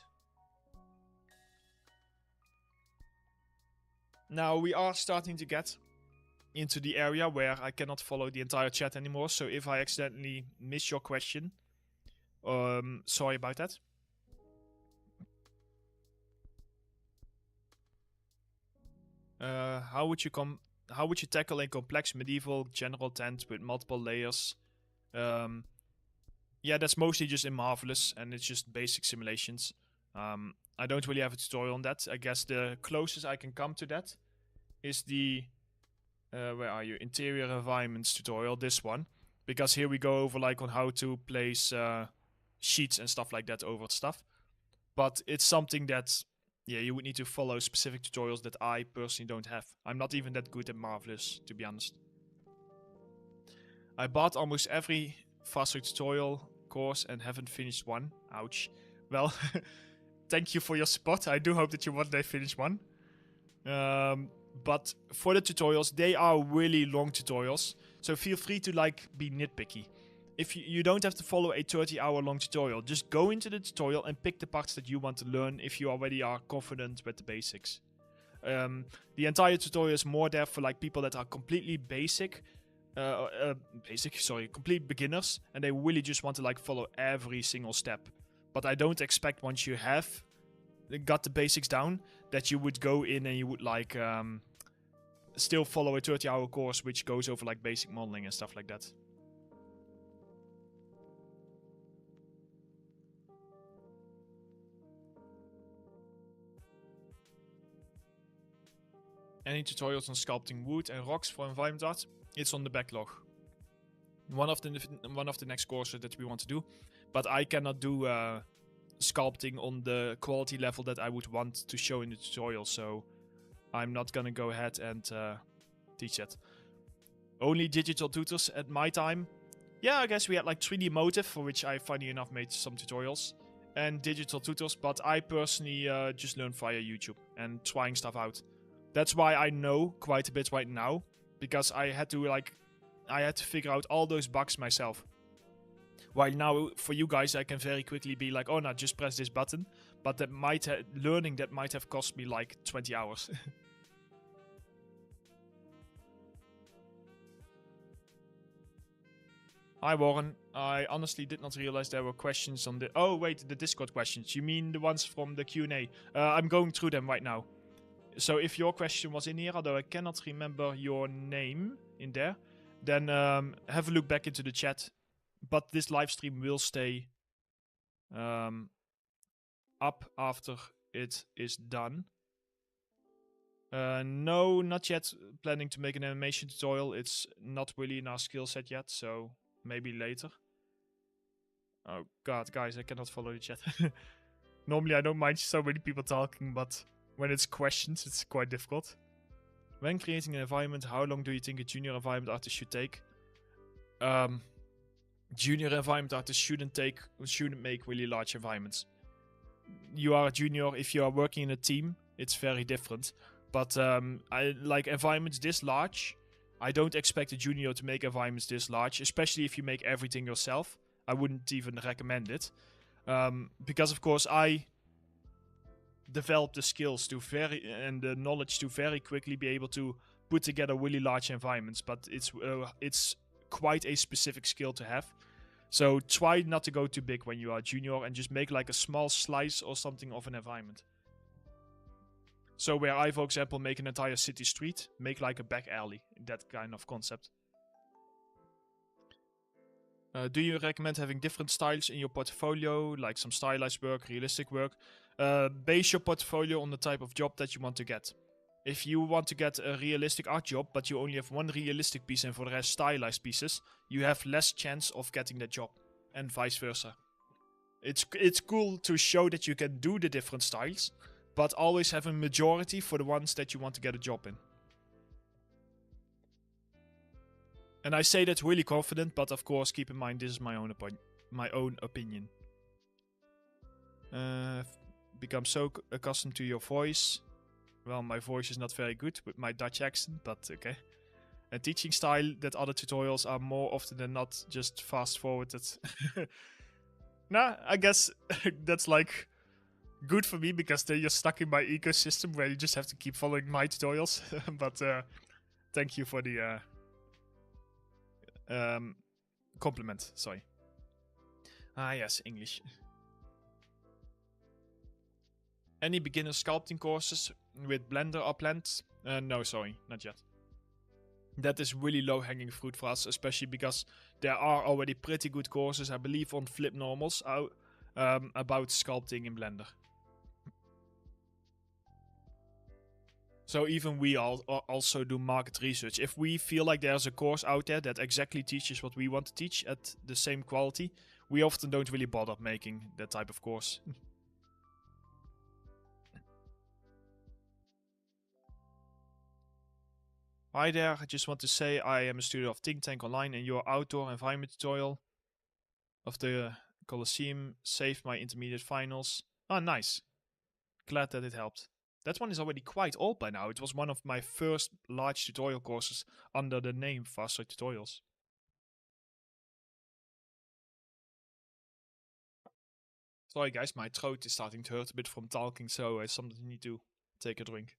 Now we are starting to get into the area where I cannot follow the entire chat anymore, so if I accidentally miss your question, sorry about that. How would you tackle a complex medieval general tent with multiple layers? Yeah, that's mostly just in Marvelous, and it's just basic simulations. I don't really have a tutorial on that. I guess the closest I can come to that is the where are you? Interior environments tutorial, this one. Because here we go over like on how to place sheets and stuff like that over stuff. But it's something that, yeah, you would need to follow specific tutorials that I personally don't have. I'm not even that good at Marvelous, to be honest. I bought almost every faster tutorial course and haven't finished one. Ouch. Well, thank you for your support. I do hope that you one day finish one. But for the tutorials, they are really long tutorials. So feel free to like be nitpicky. If you don't have to follow a 30-hour long tutorial, just go into the tutorial and pick the parts that you want to learn if you already are confident with the basics. The entire tutorial is more there for like people that are completely complete beginners, and they really just want to like follow every single step. But I don't expect once you have got the basics down that you would go in and you would like still follow a 30-hour course which goes over like basic modeling and stuff like that. Any tutorials on sculpting wood and rocks for environment art? It's on the backlog. One of the next courses that we want to do, but I cannot do sculpting on the quality level that I would want to show in the tutorial, so I'm not gonna go ahead and teach that. Only digital tutors at my time. Yeah, I guess we had like 3D Motive, for which I funny enough made some tutorials, and digital tutors, but I personally just learned via YouTube and trying stuff out. That's why I know quite a bit right now, because I had to figure out all those bugs myself. While now, for you guys, I can very quickly be like, oh no, just press this button. But that might learning that might have cost me like 20 hours. Hi Warren, I honestly did not realize there were questions on the... Oh wait, the Discord questions. You mean the ones from the Q&A? I'm going through them right now. So if your question was in here, although I cannot remember your name in there, then have a look back into the chat. But this live stream will stay up after it is done. No, not yet planning to make an animation tutorial. It's not really in our skill set yet, so maybe later. Oh god, guys, I cannot follow the chat. Normally I don't mind so many people talking, but when it's questions, it's quite difficult. When creating an environment, how long do you think a junior environment artist should take? Junior environment artists shouldn't make really large environments. You are a junior, if you are working in a team, it's very different. But I like environments this large. I don't expect a junior to make environments this large, especially if you make everything yourself. I wouldn't even recommend it. Because of course I developed the skills and the knowledge to very quickly be able to put together really large environments, but it's quite a specific skill to have. So try not to go too big when you are junior and just make like a small slice or something of an environment. So where I, for example, make an entire city street, make like a back alley, that kind of concept. Do you recommend having different styles in your portfolio, like some stylized work, realistic work? Base your portfolio on the type of job that you want to get. If you want to get a realistic art job, but you only have one realistic piece and for the rest stylized pieces, you have less chance of getting that job, and vice versa. It's cool to show that you can do the different styles, but always have a majority for the ones that you want to get a job in. And I say that really confident, but of course keep in mind this is my own opinion. Become so accustomed to your voice. Well, my voice is not very good with my Dutch accent, but okay. A teaching style that other tutorials are more often than not just fast forwarded. Nah, I guess that's like good for me because then you're stuck in my ecosystem where you just have to keep following my tutorials. But thank you for the compliment. Sorry. Ah, yes, English. Any beginner sculpting courses with Blender are planned? No, sorry, not yet. That is really low-hanging fruit for us, especially because there are already pretty good courses, I believe, on Flip Normals about sculpting in Blender. So even we also do market research. If we feel like there's a course out there that exactly teaches what we want to teach at the same quality, we often don't really bother making that type of course. Hi there, I just want to say I am a student of Think Tank Online and your outdoor environment tutorial of the Colosseum saved my intermediate finals. Ah, nice. Glad that it helped. That one is already quite old by now. It was one of my first large tutorial courses under the name Faster Tutorials. Sorry guys, my throat is starting to hurt a bit from talking, so I sometimes need to take a drink.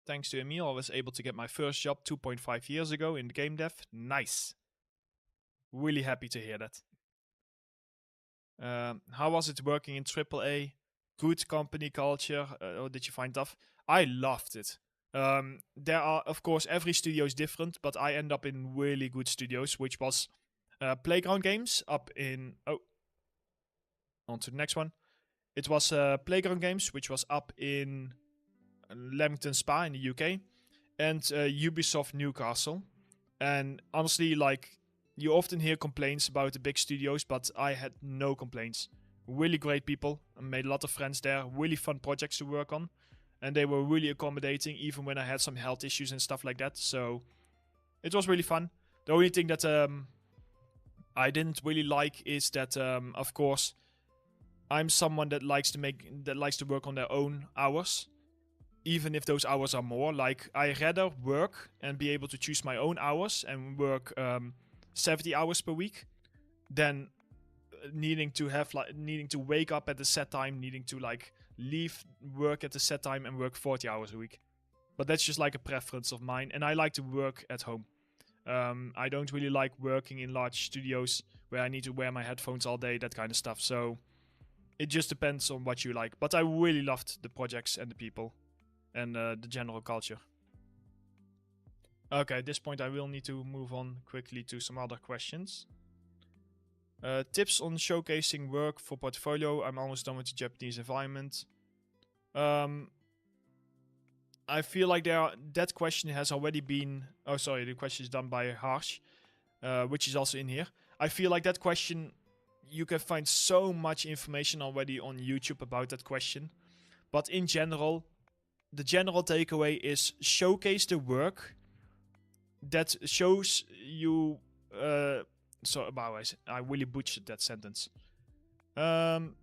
Thanks to Emil, I was able to get my first job 2.5 years ago in game dev. Nice. Really happy to hear that. How was it working in AAA? Good company culture, or did you find tough? I loved it. There are, of course, every studio is different, but I end up in really good studios, which was Playground Games up in... Oh, on to the next one. It was Playground Games, which was up in Leamington Spa in the UK, and Ubisoft Newcastle. And honestly, like, you often hear complaints about the big studios, but I had no complaints. Really great people. I made a lot of friends there. Really fun projects to work on. And they were really accommodating, even when I had some health issues and stuff like that. So it was really fun. The only thing that I didn't really like is that, of course, I'm someone that likes to work on their own hours. Even if those hours are more, like, I rather work and be able to choose my own hours and work 70 hours per week than needing to wake up at a set time, needing to like leave work at a set time and work 40 hours a week. But that's just like a preference of mine, and I like to work at home. I don't really like working in large studios where I need to wear my headphones all day, that kind of stuff. So it just depends on what you like. But I really loved the projects and the people and the general culture. Okay, at this point I will need to move on quickly to some other questions. Tips on showcasing work for portfolio. I'm almost done with the Japanese environment. I feel like that question has already been... Oh, sorry, the question is done by Harsh, which is also in here. I feel like that question, you can find so much information already on YouTube about that question. But in general, the general takeaway is showcase the work that shows you... I really butchered that sentence. When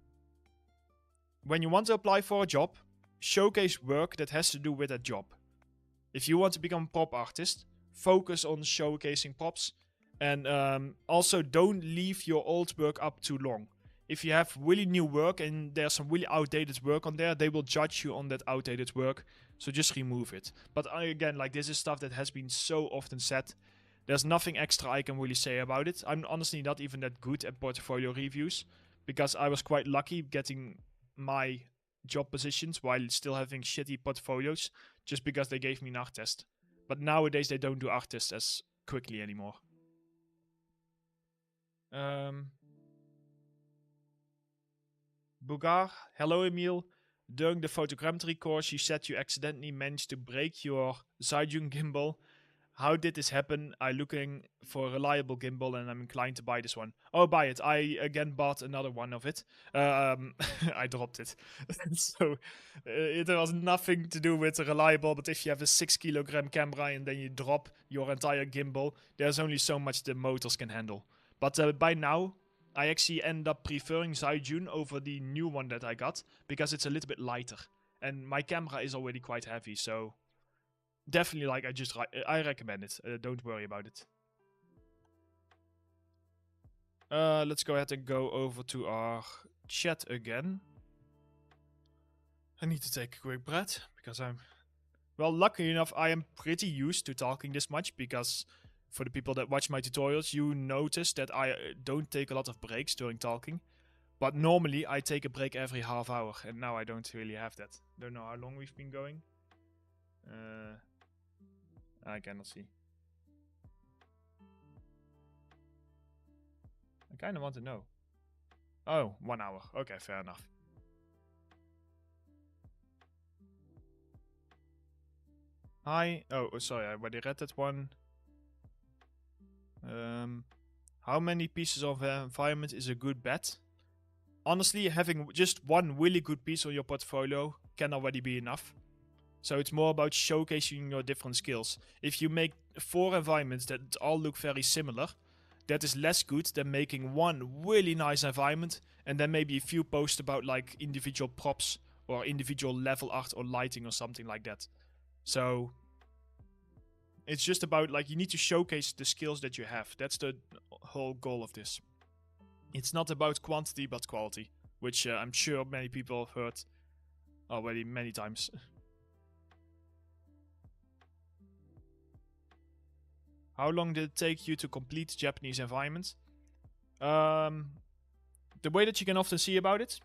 you want to apply for a job, showcase work that has to do with that job. If you want to become a prop artist, focus on showcasing props. And also don't leave your old work up too long. If you have really new work and there's some really outdated work on there, they will judge you on that outdated work. So just remove it. But again, like, this is stuff that has been so often said. There's nothing extra I can really say about it. I'm honestly not even that good at portfolio reviews, because I was quite lucky getting my job positions while still having shitty portfolios, just because they gave me an art test. But nowadays they don't do art tests as quickly anymore. Bugar, hello Emil. During the photogrammetry course, you said you accidentally managed to break your Zaijun gimbal. How did this happen? I'm looking for a reliable gimbal and I'm inclined to buy this one. Oh, buy it. I again bought another one of it. I dropped it. So it has nothing to do with reliable, but if you have a 6 kilogram camera and then you drop your entire gimbal, there's only so much the motors can handle. But by now, I actually end up preferring Zaijun over the new one that I got, because it's a little bit lighter. And my camera is already quite heavy, so... Definitely, like, I recommend it. Don't worry about it. Let's go ahead and go over to our chat again. I need to take a quick breath, because well, luckily enough, I am pretty used to talking this much, because for the people that watch my tutorials, you notice that I don't take a lot of breaks during talking. But normally, I take a break every half hour, and now I don't really have that. Don't know how long we've been going. I cannot see. I kind of want to know. Oh, 1 hour. Okay, fair enough. Hi. Oh, sorry, I already read that one. How many pieces of environment is a good bet? Honestly, having just one really good piece on your portfolio can already be enough. So it's more about showcasing your different skills. If you make 4 environments that all look very similar, that is less good than making one really nice environment and then maybe a few posts about like individual props or individual level art or lighting or something like that. So it's just about, like, you need to showcase the skills that you have. That's the whole goal of this. It's not about quantity but quality, which I'm sure many people have heard already many times. How long did it take you to complete Japanese environment? The way that you can often see about it.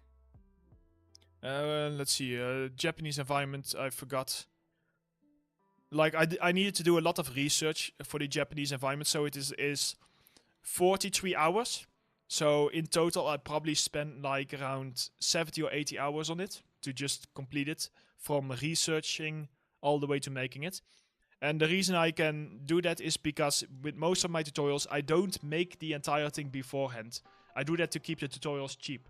Let's see. Japanese environment, I forgot. Like, I needed to do a lot of research for the Japanese environment, so it is 43 hours. So in total, I probably spent like around 70 or 80 hours on it to just complete it, from researching all the way to making it. And the reason I can do that is because with most of my tutorials, I don't make the entire thing beforehand. I do that to keep the tutorials cheap.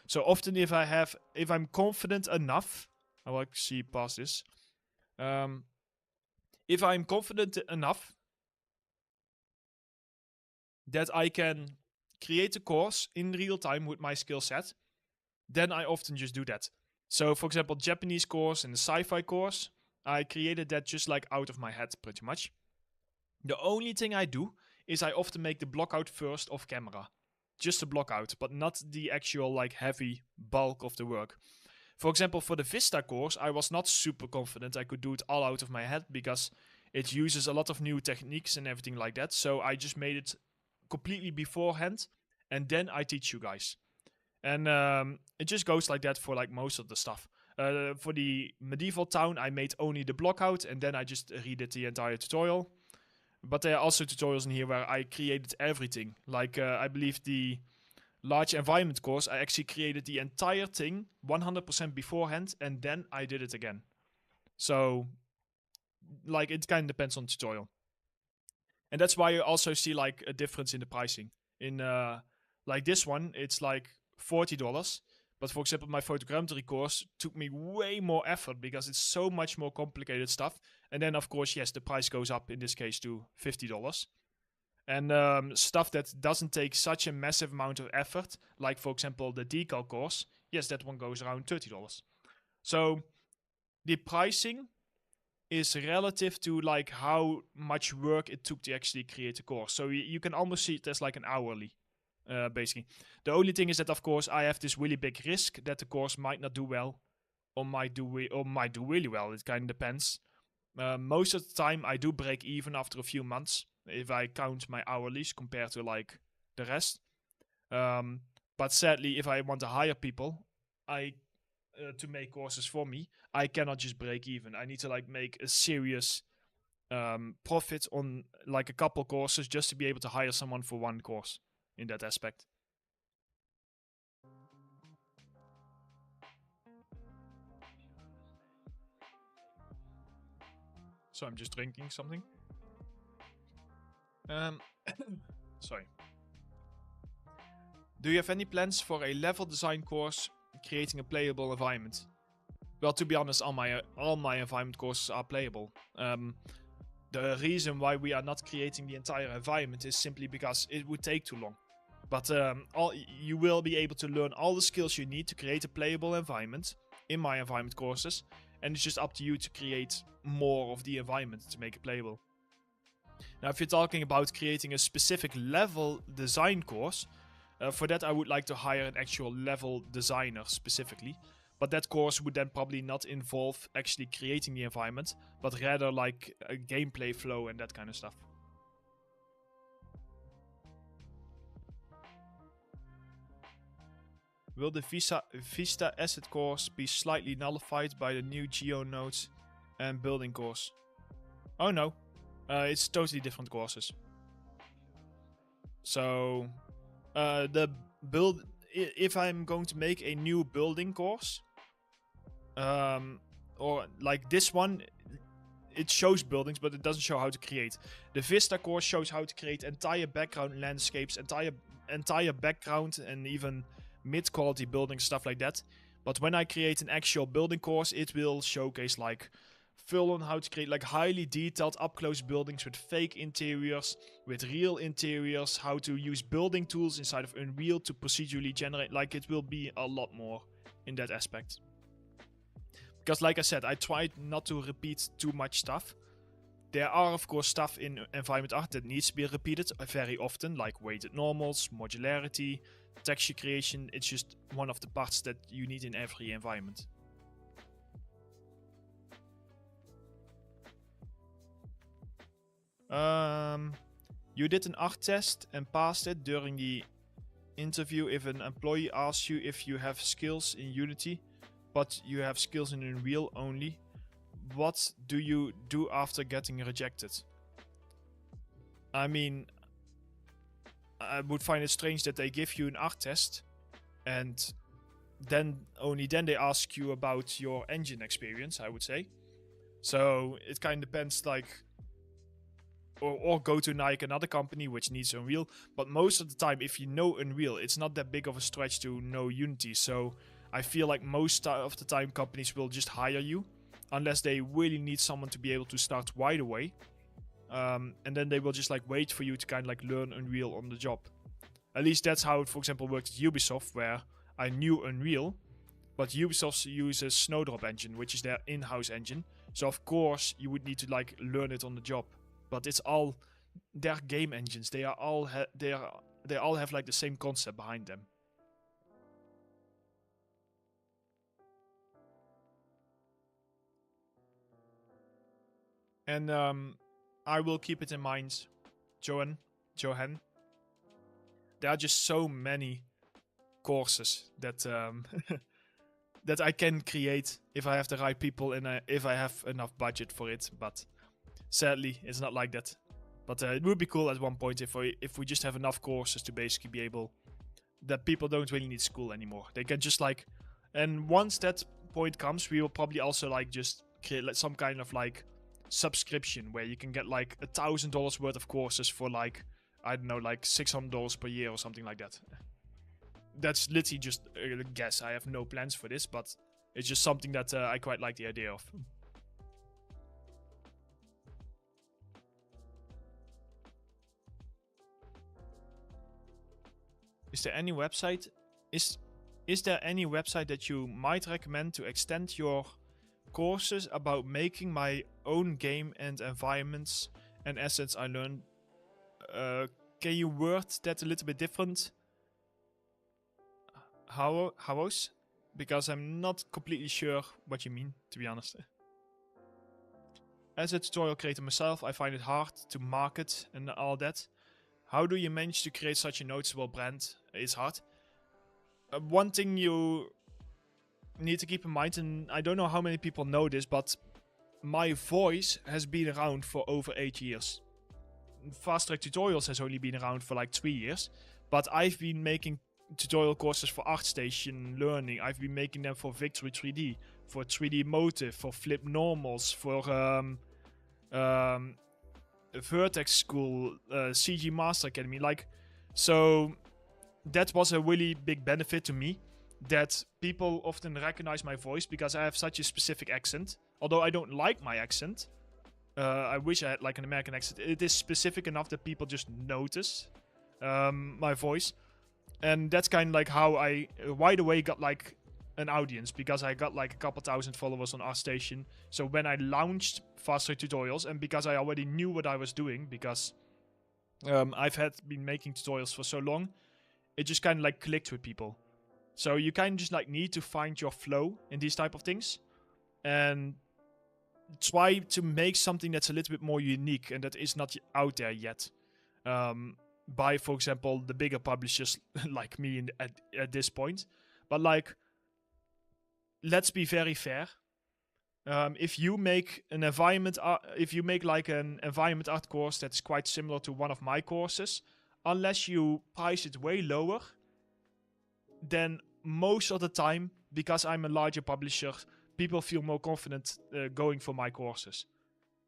So often if I'm confident enough, I will see past this. If I'm confident enough that I can create a course in real time with my skill set, then I often just do that. So for example, Japanese course and the sci-fi course, I created that just like out of my head pretty much. The only thing I do is I often make the blockout first off camera. Just a blockout, but not the actual like heavy bulk of the work. For example, for the Vista course, I was not super confident I could do it all out of my head, because It uses a lot of new techniques and everything like that. So I just made it completely beforehand, and then I teach you guys. And it just goes like that for like most of the stuff. For the medieval town, I made only the block out, and then I just redid the entire tutorial. But there are also tutorials in here where I created everything. Like I believe the large environment course, I actually created the entire thing 100% beforehand, and then I did it again. So, like, it kind of depends on the tutorial. And that's why you also see like a difference in the pricing. In like this one, it's like $40. But for example, my photogrammetry course took me way more effort because it's so much more complicated stuff. And then, of course, yes, the price goes up in this case to $50. And stuff that doesn't take such a massive amount of effort, like for example the decal course, yes, that one goes around $30. So the pricing is relative to like how much work it took to actually create a course. So you can almost see it as like an hourly, basically. The only thing is that of course I have this really big risk that the course might not do well, or might do really well. It kind of depends. Most of the time I do break even after a few months if I count my hourlies compared to like the rest. But sadly, if I want to hire people, I to make courses for me, I cannot just break even. I need to like make a serious profit on like a couple courses just to be able to hire someone for one course in that aspect. So I'm just drinking something. Sorry. Do you have any plans for a level design course creating a playable environment? Well, to be honest, all my environment courses are playable. The reason why we are not creating the entire environment is simply because it would take too long. But you will be able to learn all the skills you need to create a playable environment in my environment courses, and it's just up to you to create more of the environment to make it playable. Now, if you're talking about creating a specific level design course, for that I would like to hire an actual level designer specifically. But that course would then probably not involve actually creating the environment, but rather like a gameplay flow and that kind of stuff. Will the Vista Asset course be slightly nullified by the new Geo nodes and building course? Oh no, it's totally different courses. So if I'm going to make a new building course, or like this one, it shows buildings, but it doesn't show how to create. The Vista course shows how to create entire background landscapes, entire background, and even mid-quality buildings, stuff like that. But when I create an actual building course, it will showcase like full on how to create like highly detailed up-close buildings with fake interiors, with real interiors, how to use building tools inside of Unreal to procedurally generate. Like, it will be a lot more in that aspect. Because like I said, I tried not to repeat too much stuff. There are of course stuff in environment art that needs to be repeated very often, like weighted normals, modularity, texture creation. It's just one of the parts that you need in every environment. You did an art test and passed it during the interview. If an employee asks you if you have skills in Unity, but you have skills in Unreal only, what do you do after getting rejected? I mean, I would find it strange that they give you an art test and then only then they ask you about your engine experience, I would say. So it kind of depends, like, or go to like another company which needs Unreal. But most of the time, if you know Unreal, it's not that big of a stretch to know Unity. So I feel like most of the time companies will just hire you, unless they really need someone to be able to start right away. And then they will just like wait for you to kind of like learn Unreal on the job. At least that's how it, for example, worked at Ubisoft, where I knew Unreal, but Ubisoft uses Snowdrop engine, which is their in-house engine. So of course you would need to like learn it on the job. But it's all their game engines. They all have like the same concept behind them. And I will keep it in mind, Johan. There are just so many courses that that I can create if I have the right people and if I have enough budget for it. But sadly, it's not like that. But it would be cool at one point if we just have enough courses to basically be able that people don't really need school anymore. They can just like, and once that point comes, we will probably also like just create like some kind of like subscription where you can get like $1,000 worth of courses for like, I don't know, like $600 per year or something like that. That's literally just a guess. I have no plans for this, but it's just something that I quite like the idea of. Is there any website? Is there any website that you might recommend to extend your courses about making my own game and environments and assets I learned? Can you word that a little bit different? How's? Because I'm not completely sure what you mean, to be honest. As a tutorial creator myself, I find it hard to market and all that. How do you manage to create such a noticeable brand? It's hard. One thing you need to keep in mind, and I don't know how many people know this, but my voice has been around for over 8 years. Fast Track Tutorials has only been around for like 3 years, but I've been making tutorial courses for ArtStation Learning. I've been making them for Victory 3D, for 3D Motive, for Flip Normals, for Vertex School, CG Master Academy. Like, so that was a really big benefit to me, that people often recognize my voice because I have such a specific accent. Although I don't like my accent, I wish I had like an American accent. It is specific enough that people just notice my voice. And that's kind of like how I right away got like an audience, because I got like a couple thousand followers on ArtStation. So when I launched Fast Track Tutorials, and because I already knew what I was doing, because I've been making tutorials for so long, it just kind of like clicked with people. So you kind of just like need to find your flow in these type of things and try to make something that's a little bit more unique and that is not out there yet. By, for example, the bigger publishers like me at this point. But like, let's be very fair. If you make an environment art course that's quite similar to one of my courses, unless you price it way lower, then most of the time, because I'm a larger publisher, people feel more confident going for my courses.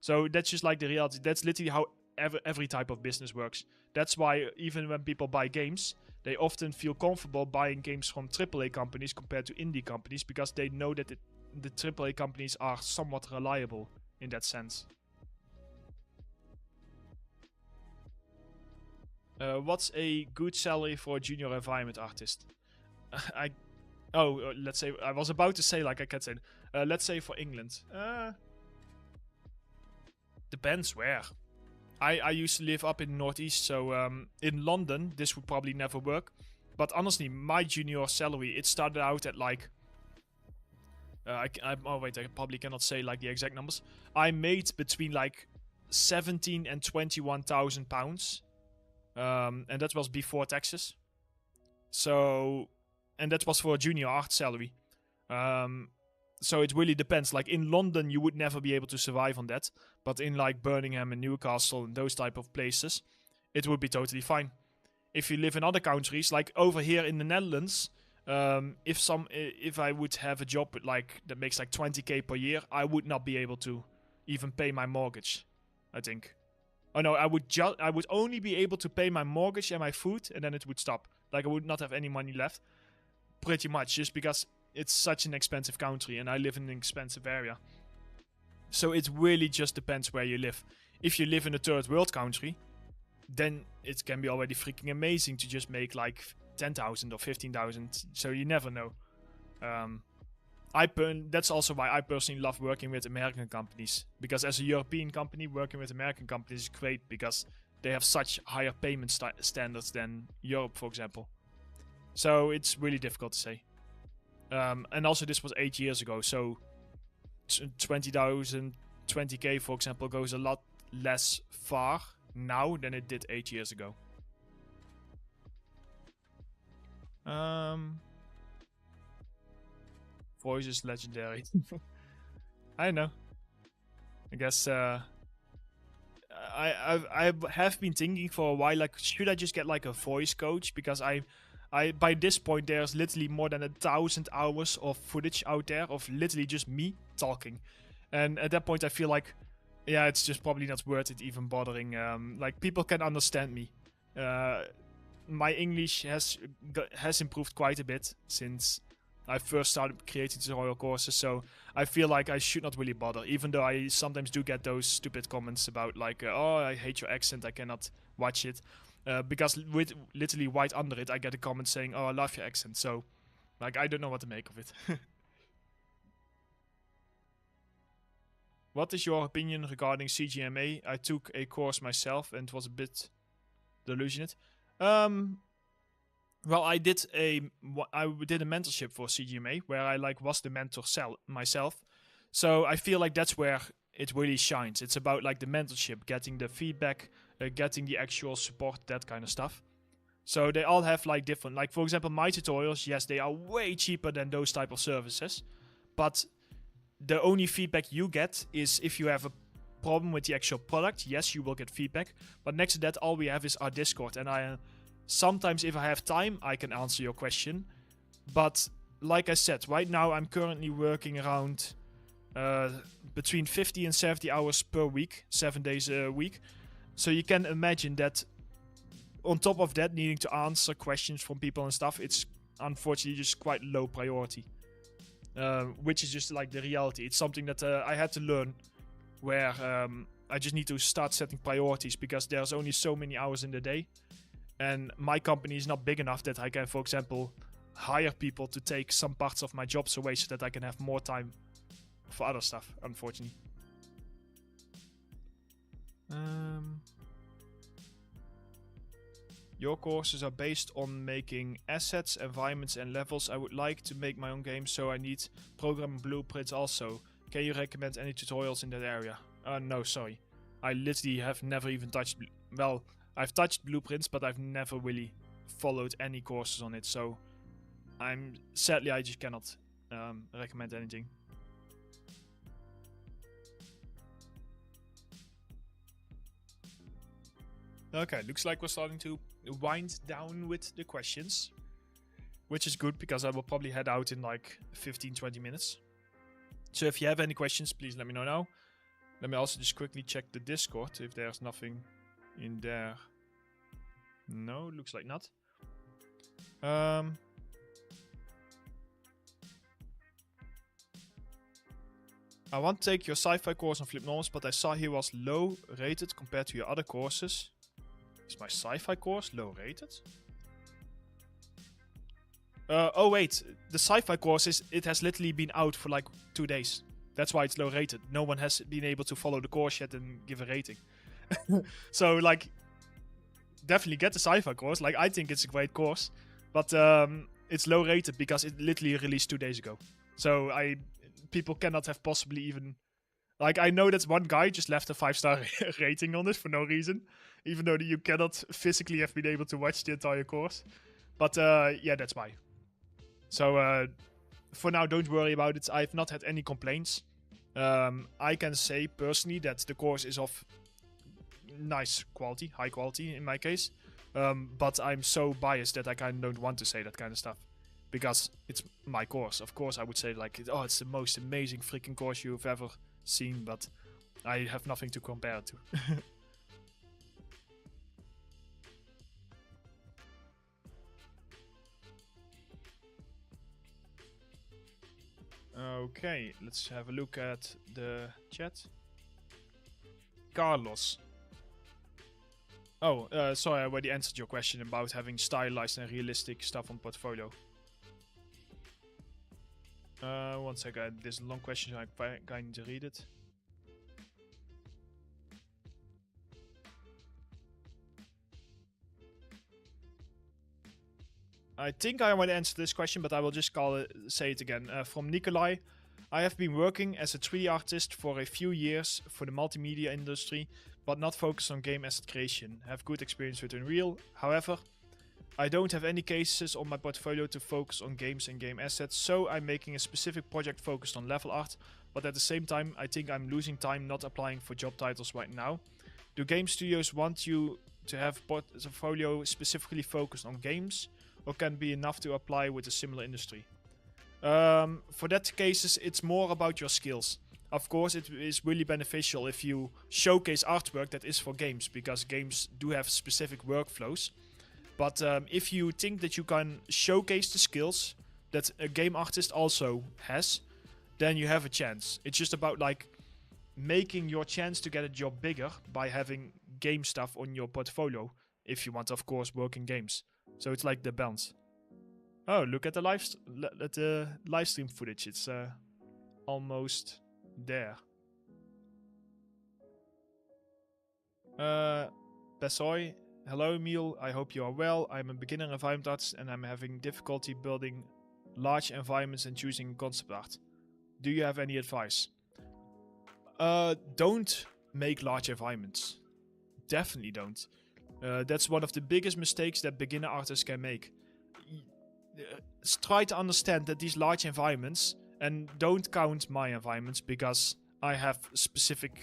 So that's just like the reality. That's literally how every type of business works. That's why even when people buy games, they often feel comfortable buying games from AAA companies compared to indie companies, because they know that the AAA companies are somewhat reliable in that sense. What's a good salary for a junior environment artist? Let's say, I was about to say, like I can say, let's say for England. Depends where. I used to live up in the Northeast, so in London, this would probably never work. But honestly, my junior salary, it started out at like... I probably cannot say like the exact numbers. I made between like 17 and 21,000 pounds. And that was before taxes. So... And that was for a junior art salary. So it really depends. Like in London, you would never be able to survive on that. But in like Birmingham and Newcastle and those type of places, it would be totally fine. If you live in other countries, like over here in the Netherlands, if I would have a job with like that makes like 20k per year, I would not be able to even pay my mortgage, I think. Oh no, I would only be able to pay my mortgage and my food, and then it would stop. Like I would not have any money left. Pretty much, just because it's such an expensive country and I live in an expensive area. So it really just depends where you live. If you live in a third world country, then it can be already freaking amazing to just make like 10,000 or 15,000. So you never know. That's also why I personally love working with American companies. Because as a European company, working with American companies is great, because they have such higher payment standards than Europe, for example. So it's really difficult to say. And also this was 8 years ago, so 20,000, 20k for example goes a lot less far now than it did 8 years ago. Voice is legendary. I know. I guess I have been thinking for a while, like, should I just get like a voice coach? Because I by this point there's literally more than 1,000 hours of footage out there of literally just me talking, and at that point I feel like, yeah, it's just probably not worth it even bothering. Like, people can understand me. My English has improved quite a bit since I first started creating tutorial courses, so I feel like I should not really bother, even though I sometimes do get those stupid comments about like, oh, I hate your accent, I cannot watch it. Because with literally right under it, I get a comment saying, oh, I love your accent, so like, I don't know what to make of it. What is your opinion regarding CGMA? I took a course myself and was a bit delusioned. Well, I did a mentorship for CGMA where I like was the mentor myself. So I feel like that's where it really shines. It's about like the mentorship, getting the feedback, getting the actual support, that kind of stuff. So they all have like different, like for example, my tutorials, yes, they are way cheaper than those type of services, but the only feedback you get is if you have a problem with the actual product. Yes, you will get feedback, but next to that, all we have is our Discord, and sometimes if I have time, I can answer your question. But like I said, right now I'm currently working around between 50 and 70 hours per week, 7 days a week. So you can imagine that on top of that, needing to answer questions from people and stuff, it's unfortunately just quite low priority. Which is just like the reality. It's something that I had to learn, where I just need to start setting priorities, because there's only so many hours in the day. And my company is not big enough that I can, for example, hire people to take some parts of my jobs away so that I can have more time for other stuff, unfortunately. Your courses are based on making assets, environments and levels. I would like to make my own game, so I need programming blueprints also. Can you recommend any tutorials in that area? No, sorry. I literally have never even touched... Well, I've touched blueprints, but I've never really followed any courses on it, so sadly I just cannot recommend anything. Okay, looks like we're starting to wind down with the questions, which is good because I will probably head out in like 15-20 minutes. So if you have any questions, please let me know now. Let me also just quickly check the Discord if there's nothing in there. No, looks like not. I want to take your sci-fi course on Flip Normals, but I saw he was low rated compared to your other courses. Is my sci-fi course low rated? Oh wait, the sci-fi course it has literally been out for like 2 days. That's why it's low rated. No one has been able to follow the course yet and give a rating. So like, definitely get the sci-fi course. Like, I think it's a great course, but it's low rated because it literally released 2 days ago. So people cannot have possibly even... Like, I know that one guy just left a 5-star rating on it for no reason, even though you cannot physically have been able to watch the entire course. But yeah, that's why. So for now, don't worry about it. I've not had any complaints. I can say personally that the course is of nice quality, high quality in my case. But I'm so biased that I kind of don't want to say that kind of stuff, because it's my course. Of course, I would say like, oh, it's the most amazing freaking course you've ever seen, but I have nothing to compare it to. Okay, let's have a look at the chat. Carlos. Oh, sorry, I already answered your question about having stylized and realistic stuff on portfolio. One second, this is a long question, so I need to read it. I think I want to answer this question, but I will just say it again. From Nikolai. I have been working as a 3D artist for a few years for the multimedia industry, but not focused on game asset creation. Have good experience with Unreal. However, I don't have any cases on my portfolio to focus on games and game assets, so I'm making a specific project focused on level art, but at the same time I think I'm losing time not applying for job titles right now. Do game studios want you to have portfolio specifically focused on games, or can it be enough to apply with a similar industry? For that cases, it's more about your skills. Of course, it is really beneficial if you showcase artwork that is for games, because games do have specific workflows. But if you think that you can showcase the skills that a game artist also has, then you have a chance. It's just about like making your chance to get a job bigger by having game stuff on your portfolio, if you want, of course, work in games. So it's like the balance. Oh, look at the live stream footage. It's almost there. Besoy, hello Emil, I hope you are well. I'm a beginner environment artist and I'm having difficulty building large environments and choosing concept art. Do you have any advice? Don't make large environments. Definitely don't. That's one of the biggest mistakes that beginner artists can make. Try to understand that these large environments, and don't count my environments because I have specific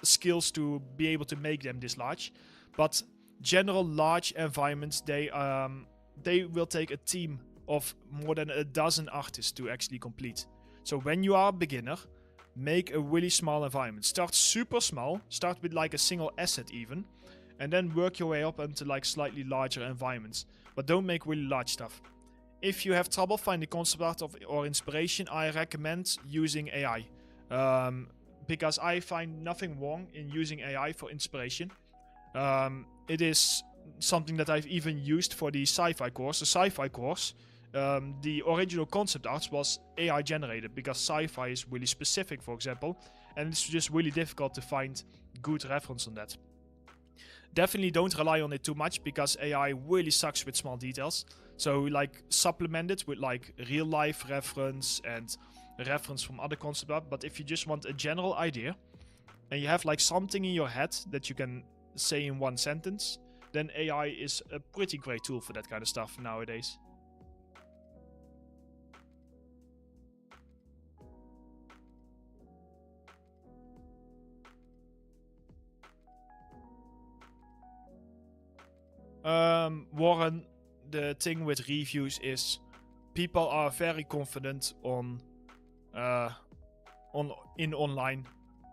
skills to be able to make them this large, but general large environments, they will take a team of more than a dozen artists to actually complete. So when you are a beginner, make a really small environment. Start super small, start with like a single asset even, and then work your way up into like slightly larger environments. But don't make really large stuff. If you have trouble finding concept art or inspiration, I recommend using AI. Because I find nothing wrong in using AI for inspiration. It is something that I've even used for the sci-fi course. The sci-fi course, the original concept art was AI generated because sci-fi is really specific, for example. And it's just really difficult to find good reference on that. Definitely don't rely on it too much because AI really sucks with small details. So like supplement it with like real life reference and reference from other concept art. But if you just want a general idea and you have like something in your head that you can say in one sentence, then AI is a pretty great tool for that kind of stuff nowadays. Warren, the thing with reviews is people are very confident in online,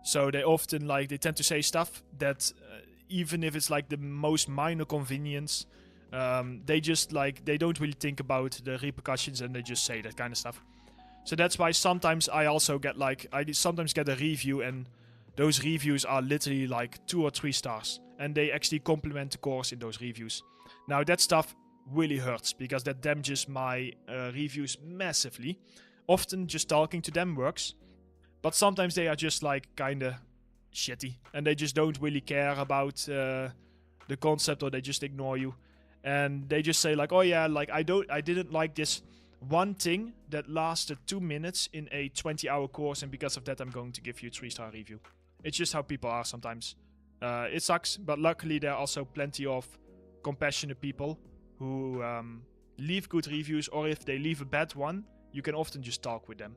so they often they tend to say stuff that even if it's like the most minor convenience, they just they don't really think about the repercussions and they just say that kind of stuff. So that's why sometimes I also get I sometimes get a review and those reviews are literally like 2 or 3 stars and they actually compliment the course in those reviews. Now that stuff really hurts because that damages my reviews massively. Often just talking to them works, but sometimes they are just kinda shitty and they just don't really care about the concept, or they just ignore you and they just say oh yeah, I didn't like this one thing that lasted 2 minutes in a 20-hour course, and because of that I'm going to give you a 3-star review. It's just how people are sometimes. It sucks, but luckily there are also plenty of compassionate people who leave good reviews, or if they leave a bad one, you can often just talk with them.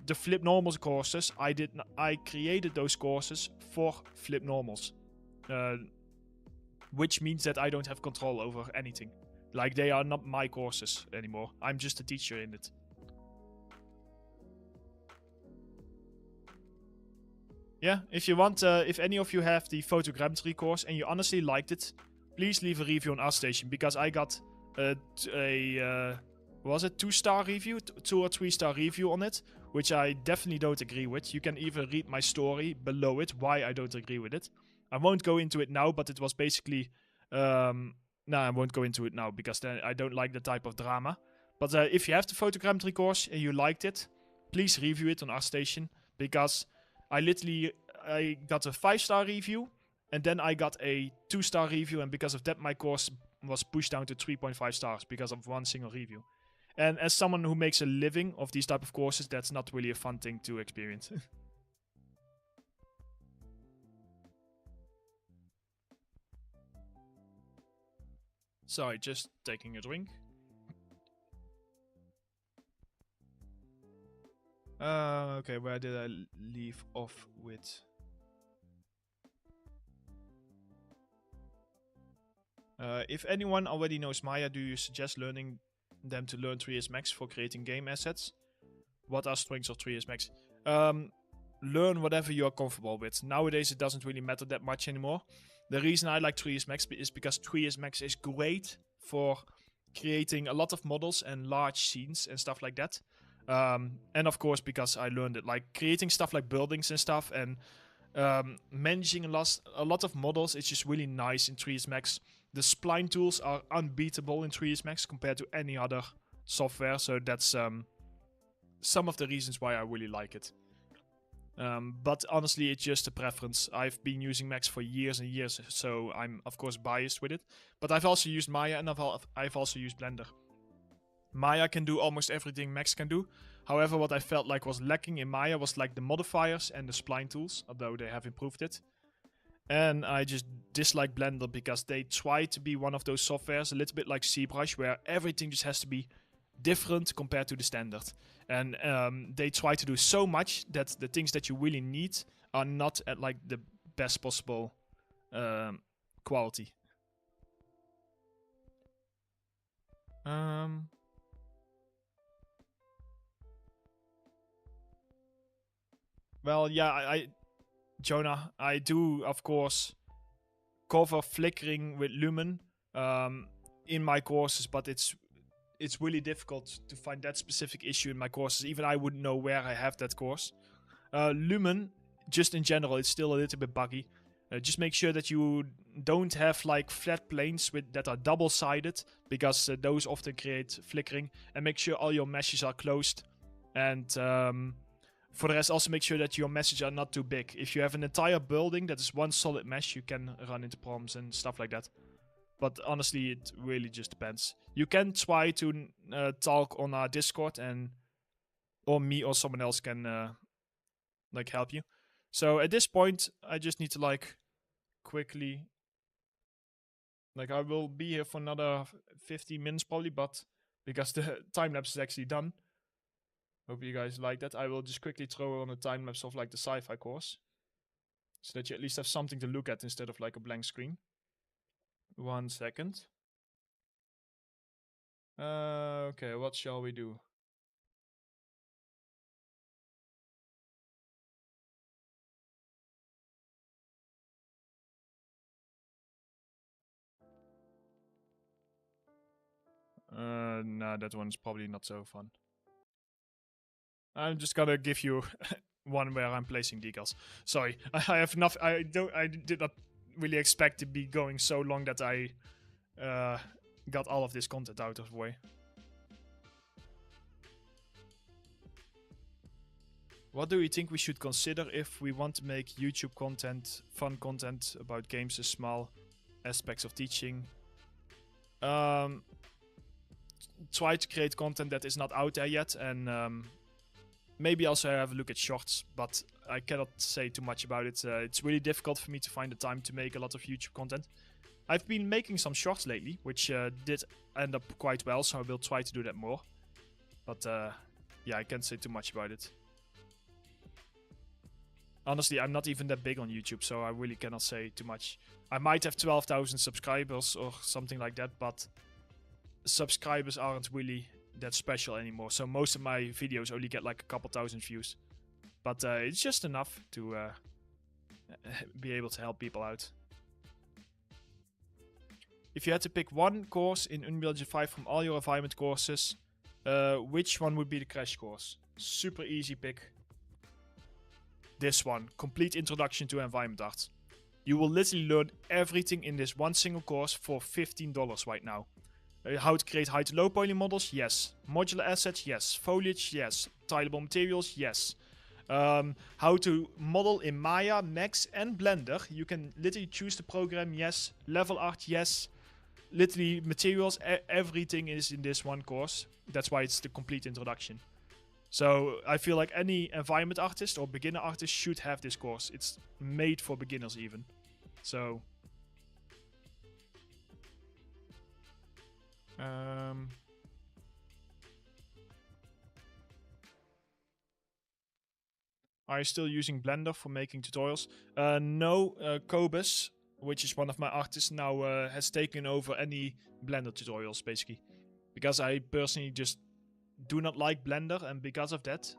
The Flip Normals courses, I created those courses for Flip Normals, which means that I don't have control over anything. They are not my courses anymore. I'm just a teacher in it. Yeah, if you want, if any of you have the photogrammetry course and you honestly liked it, please leave a review on ArtStation, because I got a 2-star review, 2 or 3-star review on it, which I definitely don't agree with. You can even read my story below it, why I don't agree with it. I won't go into it now, but it was basically... No, I won't go into it now, because then I don't like the type of drama. But if you have the photogrammetry course and you liked it, please review it on ArtStation, because I got a 5-star review, and then I got a 2-star review, and because of that my course was pushed down to 3.5 stars because of one single review. And as someone who makes a living of these type of courses, that's not really a fun thing to experience. Sorry, just taking a drink. Okay, where did I leave off with? If anyone already knows Maya, do you suggest learning them to learn 3ds Max for creating game assets? What are strengths of 3ds Max? Learn whatever you're comfortable with. Nowadays, it doesn't really matter that much anymore. The reason I like 3ds Max is because 3ds Max is great for creating a lot of models and large scenes and stuff like that. And of course, because I learned it, like creating stuff like buildings and stuff, and managing a lot of models is just really nice in 3ds Max. The spline tools are unbeatable in 3ds Max compared to any other software, so that's some of the reasons why I really like it. But honestly, it's just a preference. I've been using Max for years and years, so I'm of course biased with it. But I've also used Maya and I've also used Blender. Maya can do almost everything Max can do. However, what I felt like was lacking in Maya was like the modifiers and the spline tools, although they have improved it. And I just dislike Blender because they try to be one of those softwares, a little bit like ZBrush, where everything just has to be different compared to the standard. And they try to do so much that the things that you really need are not at like the best possible quality. Well, yeah, Jonah, I do, of course, cover flickering with Lumen in my courses, but it's really difficult to find that specific issue in my courses. Even I wouldn't know where I have that course. Lumen, just in general, it's still a little bit buggy. Just make sure that you don't have like flat planes that are double-sided, because those often create flickering. And make sure all your meshes are closed. And for the rest, also make sure that your meshes are not too big. If you have an entire building that is one solid mesh, you can run into problems and stuff like that. But honestly, it really just depends. You can try to talk on our Discord, or me or someone else can like help you. So at this point, I just need to like quickly, like I will be here for another 15 minutes probably, but because the time lapse is actually done. Hope you guys like that. I will just quickly throw on a time lapse of like the sci-fi course, so that you at least have something to look at instead of like a blank screen. 1 second. Okay, what shall we do? Nah, that one's probably not so fun. I'm just gonna give you one where I'm placing decals. Sorry, I have enough. I did not really expect to be going so long that I got all of this content out of the way. What do you think we should consider if we want to make YouTube content, fun content about games, as small aspects of teaching? Try to create content that is not out there yet, and maybe also have a look at shorts, but I cannot say too much about it. It's really difficult for me to find the time to make a lot of YouTube content. I've been making some shorts lately, which did end up quite well, so I will try to do that more. But yeah, I can't say too much about it. Honestly, I'm not even that big on YouTube, so I really cannot say too much. I might have 12,000 subscribers or something like that, but subscribers aren't really that special anymore. So most of my videos only get like a couple thousand views. But it's just enough to be able to help people out. If you had to pick one course in Unreal Engine 5 from all your environment courses, which one would be the crash course? Super easy pick. This one, Complete Introduction to Environment Art. You will literally learn everything in this one single course for $15 right now. How to create high to low poly models? Yes. Modular assets? Yes. Foliage? Yes. Tileable materials? Yes. How to model in Maya, Max, and Blender? You can literally choose the program? Yes. Level art? Yes. Literally materials, everything is in this one course. That's why it's the complete introduction. So I feel like any environment artist or beginner artist should have this course. It's made for beginners even. So Are you still using Blender for making tutorials? No, Cobus, which is one of my artists now, has taken over any Blender tutorials, basically. Because I personally just do not like Blender, and because of that,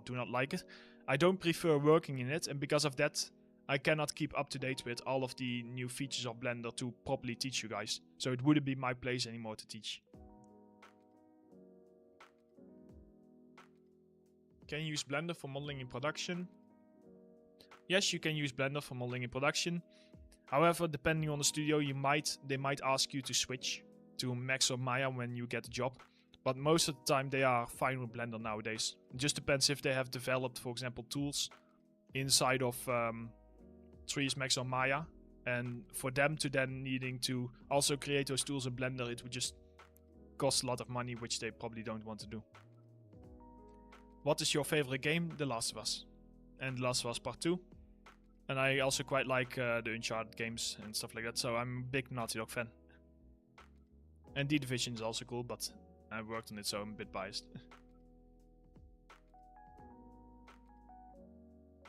do not like it. I don't prefer working in it, and because of that, I cannot keep up to date with all of the new features of Blender to properly teach you guys. So it wouldn't be my place anymore to teach. Can you use Blender for modeling in production? Yes, you can use Blender for modeling in production. However, depending on the studio, they might ask you to switch to Max or Maya when you get a job. But most of the time they are fine with Blender nowadays. It just depends if they have developed, for example, tools inside of 3ds Max or Maya. And for them to then needing to also create those tools in Blender, it would just cost a lot of money, which they probably don't want to do. What is your favorite game? The Last of Us. And The Last of Us Part 2. And I also quite like the Uncharted games and stuff like that, so I'm a big Naughty Dog fan. And The Division is also cool, but I worked on it, so I'm a bit biased.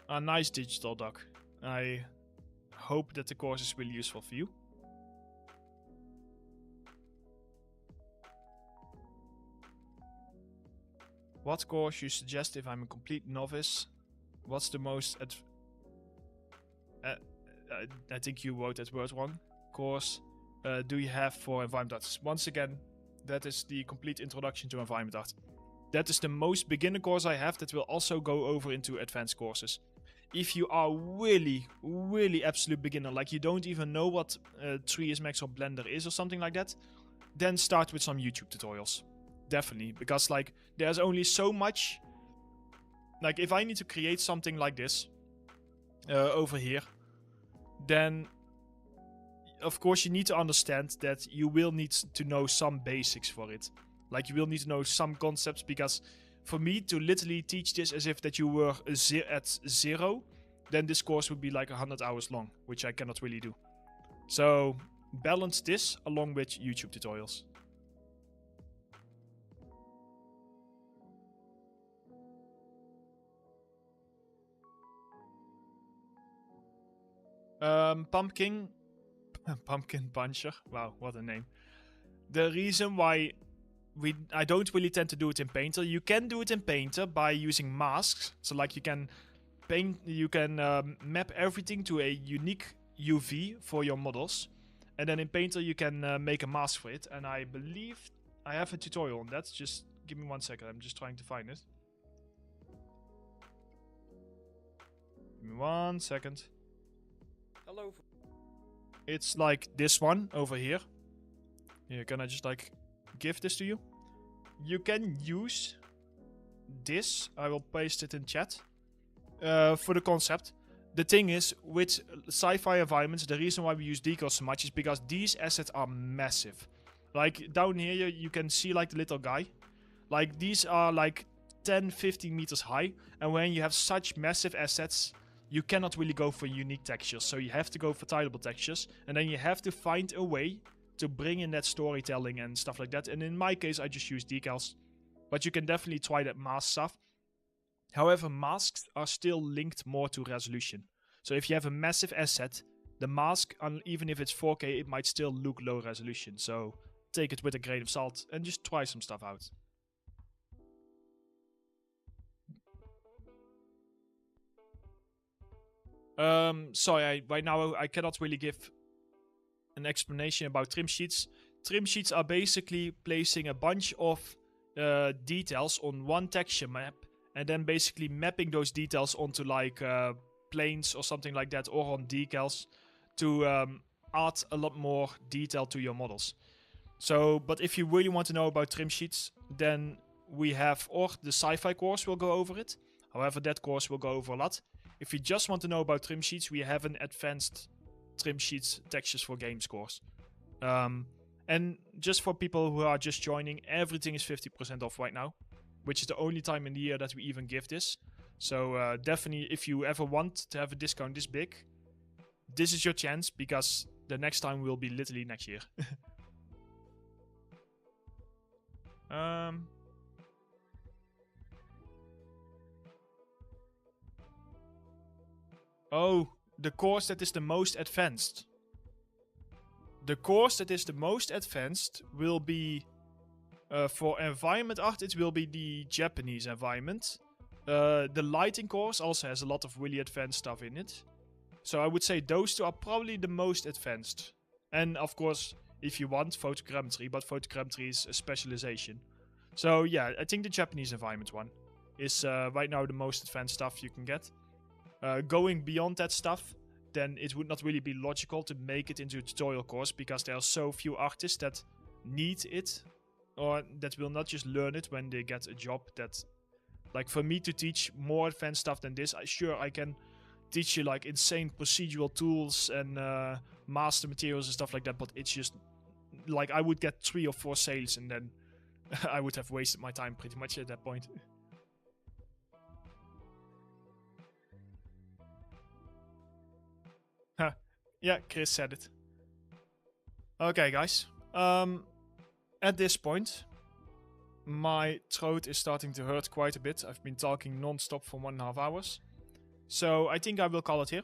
A nice digital doc. I hope that the course is really useful for you. What course you suggest if I'm a complete novice? What's the most I think you wrote that word wrong. Course do you have for environment art? Once again, that is the complete introduction to environment art. That is the most beginner course I have that will also go over into advanced courses. If you are really, really absolute beginner, like you don't even know what 3ds Max or Blender is or something like that, then start with some YouTube tutorials. Definitely, because like there's only so much. Like if I need to create something like this over here, then of course you need to understand that you will need to know some basics for it. Like you will need to know some concepts, because for me to literally teach this as if that you were at zero, then this course would be like 100 hours long, which I cannot really do. So balance this along with YouTube tutorials. Pumpkin Puncher. Wow, what a name. The reason why I don't really tend to do it in Painter. You can do it in Painter by using masks. So like you can map everything to a unique UV for your models. And then in Painter you can make a mask for it. And I believe I have a tutorial on that. Just give me 1 second. I'm just trying to find it. Give me 1 second. Hello. It's like this one over here. Here, can I just like give this to you? You can use this. I will paste it in chat for the concept. The thing is, with sci-fi environments, the reason why we use decals so much is because these assets are massive. Like down here, you can see like the little guy. Like these are like 10-15 meters high, and when you have such massive assets, you cannot really go for unique textures. So you have to go for tileable textures, and then you have to find a way to bring in that storytelling and stuff like that. And in my case, I just use decals. But you can definitely try that mask stuff. However, masks are still linked more to resolution. So if you have a massive asset, the mask, even if it's 4K, it might still look low resolution. So take it with a grain of salt and just try some stuff out. Sorry, right now I cannot really give an explanation about trim sheets. Trim sheets are basically placing a bunch of details on one texture map, and then basically mapping those details onto like planes or something like that, or on decals to add a lot more detail to your models. So, but if you really want to know about trim sheets, then we have, or the sci-fi course will go over it. However, that course will go over a lot. If you just want to know about trim sheets, we have an advanced trim sheets textures for games course. And just for people who are just joining, everything is 50% off right now, which is the only time in the year that we even give this. So definitely, if you ever want to have a discount this big, this is your chance, because the next time will be literally next year. Oh, the course that is the most advanced. The course that is the most advanced will be, for environment art, it will be the Japanese environment. The lighting course also has a lot of really advanced stuff in it. So I would say those two are probably the most advanced. And of course, if you want, photogrammetry, but photogrammetry is a specialization. So yeah, I think the Japanese environment one is right now the most advanced stuff you can get. Going beyond that stuff, then it would not really be logical to make it into a tutorial course because there are so few artists that need it or that will not just learn it when they get a job. That, like, for me to teach more advanced stuff than this, sure, I can teach you like insane procedural tools and master materials and stuff like that, but it's just like I would get 3 or 4 sales and then I would have wasted my time pretty much at that point. Huh. Yeah, Chris said it. Okay, guys. At this point, my throat is starting to hurt quite a bit. I've been talking non-stop for 1.5 hours. So I think I will call it here.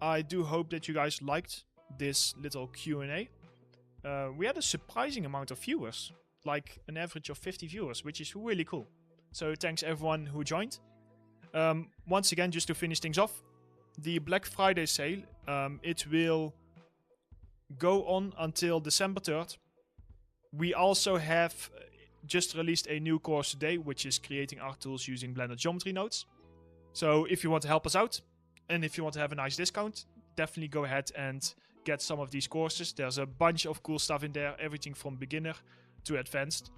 I do hope that you guys liked this little Q&A. We had a surprising amount of viewers. Like an average of 50 viewers, which is really cool. So thanks everyone who joined. Once again, just to finish things off, the Black Friday sale, it will go on until December 3rd. We also have just released a new course today, which is creating art tools using Blender geometry nodes. So if you want to help us out, and if you want to have a nice discount, definitely go ahead and get some of these courses. There's a bunch of cool stuff in there, everything from beginner to advanced.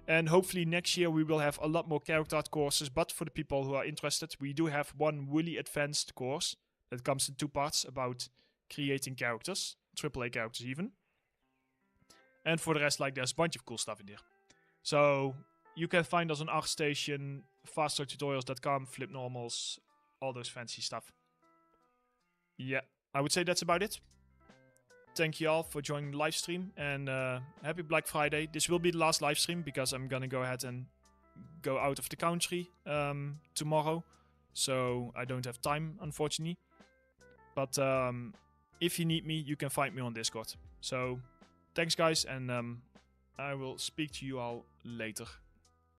And hopefully next year we will have a lot more character art courses, but for the people who are interested, we do have one really advanced course that comes in 2 parts about creating characters, AAA characters even. And for the rest, like, there's a bunch of cool stuff in there. So you can find us on ArtStation, FastStartTutorials.com, Flip Normals, all those fancy stuff. Yeah, I would say that's about it. Thank you all for joining the live stream, and happy Black Friday. This will be the last live stream because I'm gonna go ahead and go out of the country tomorrow. So I don't have time, unfortunately. But if you need me, you can find me on Discord. So thanks guys, and I will speak to you all later.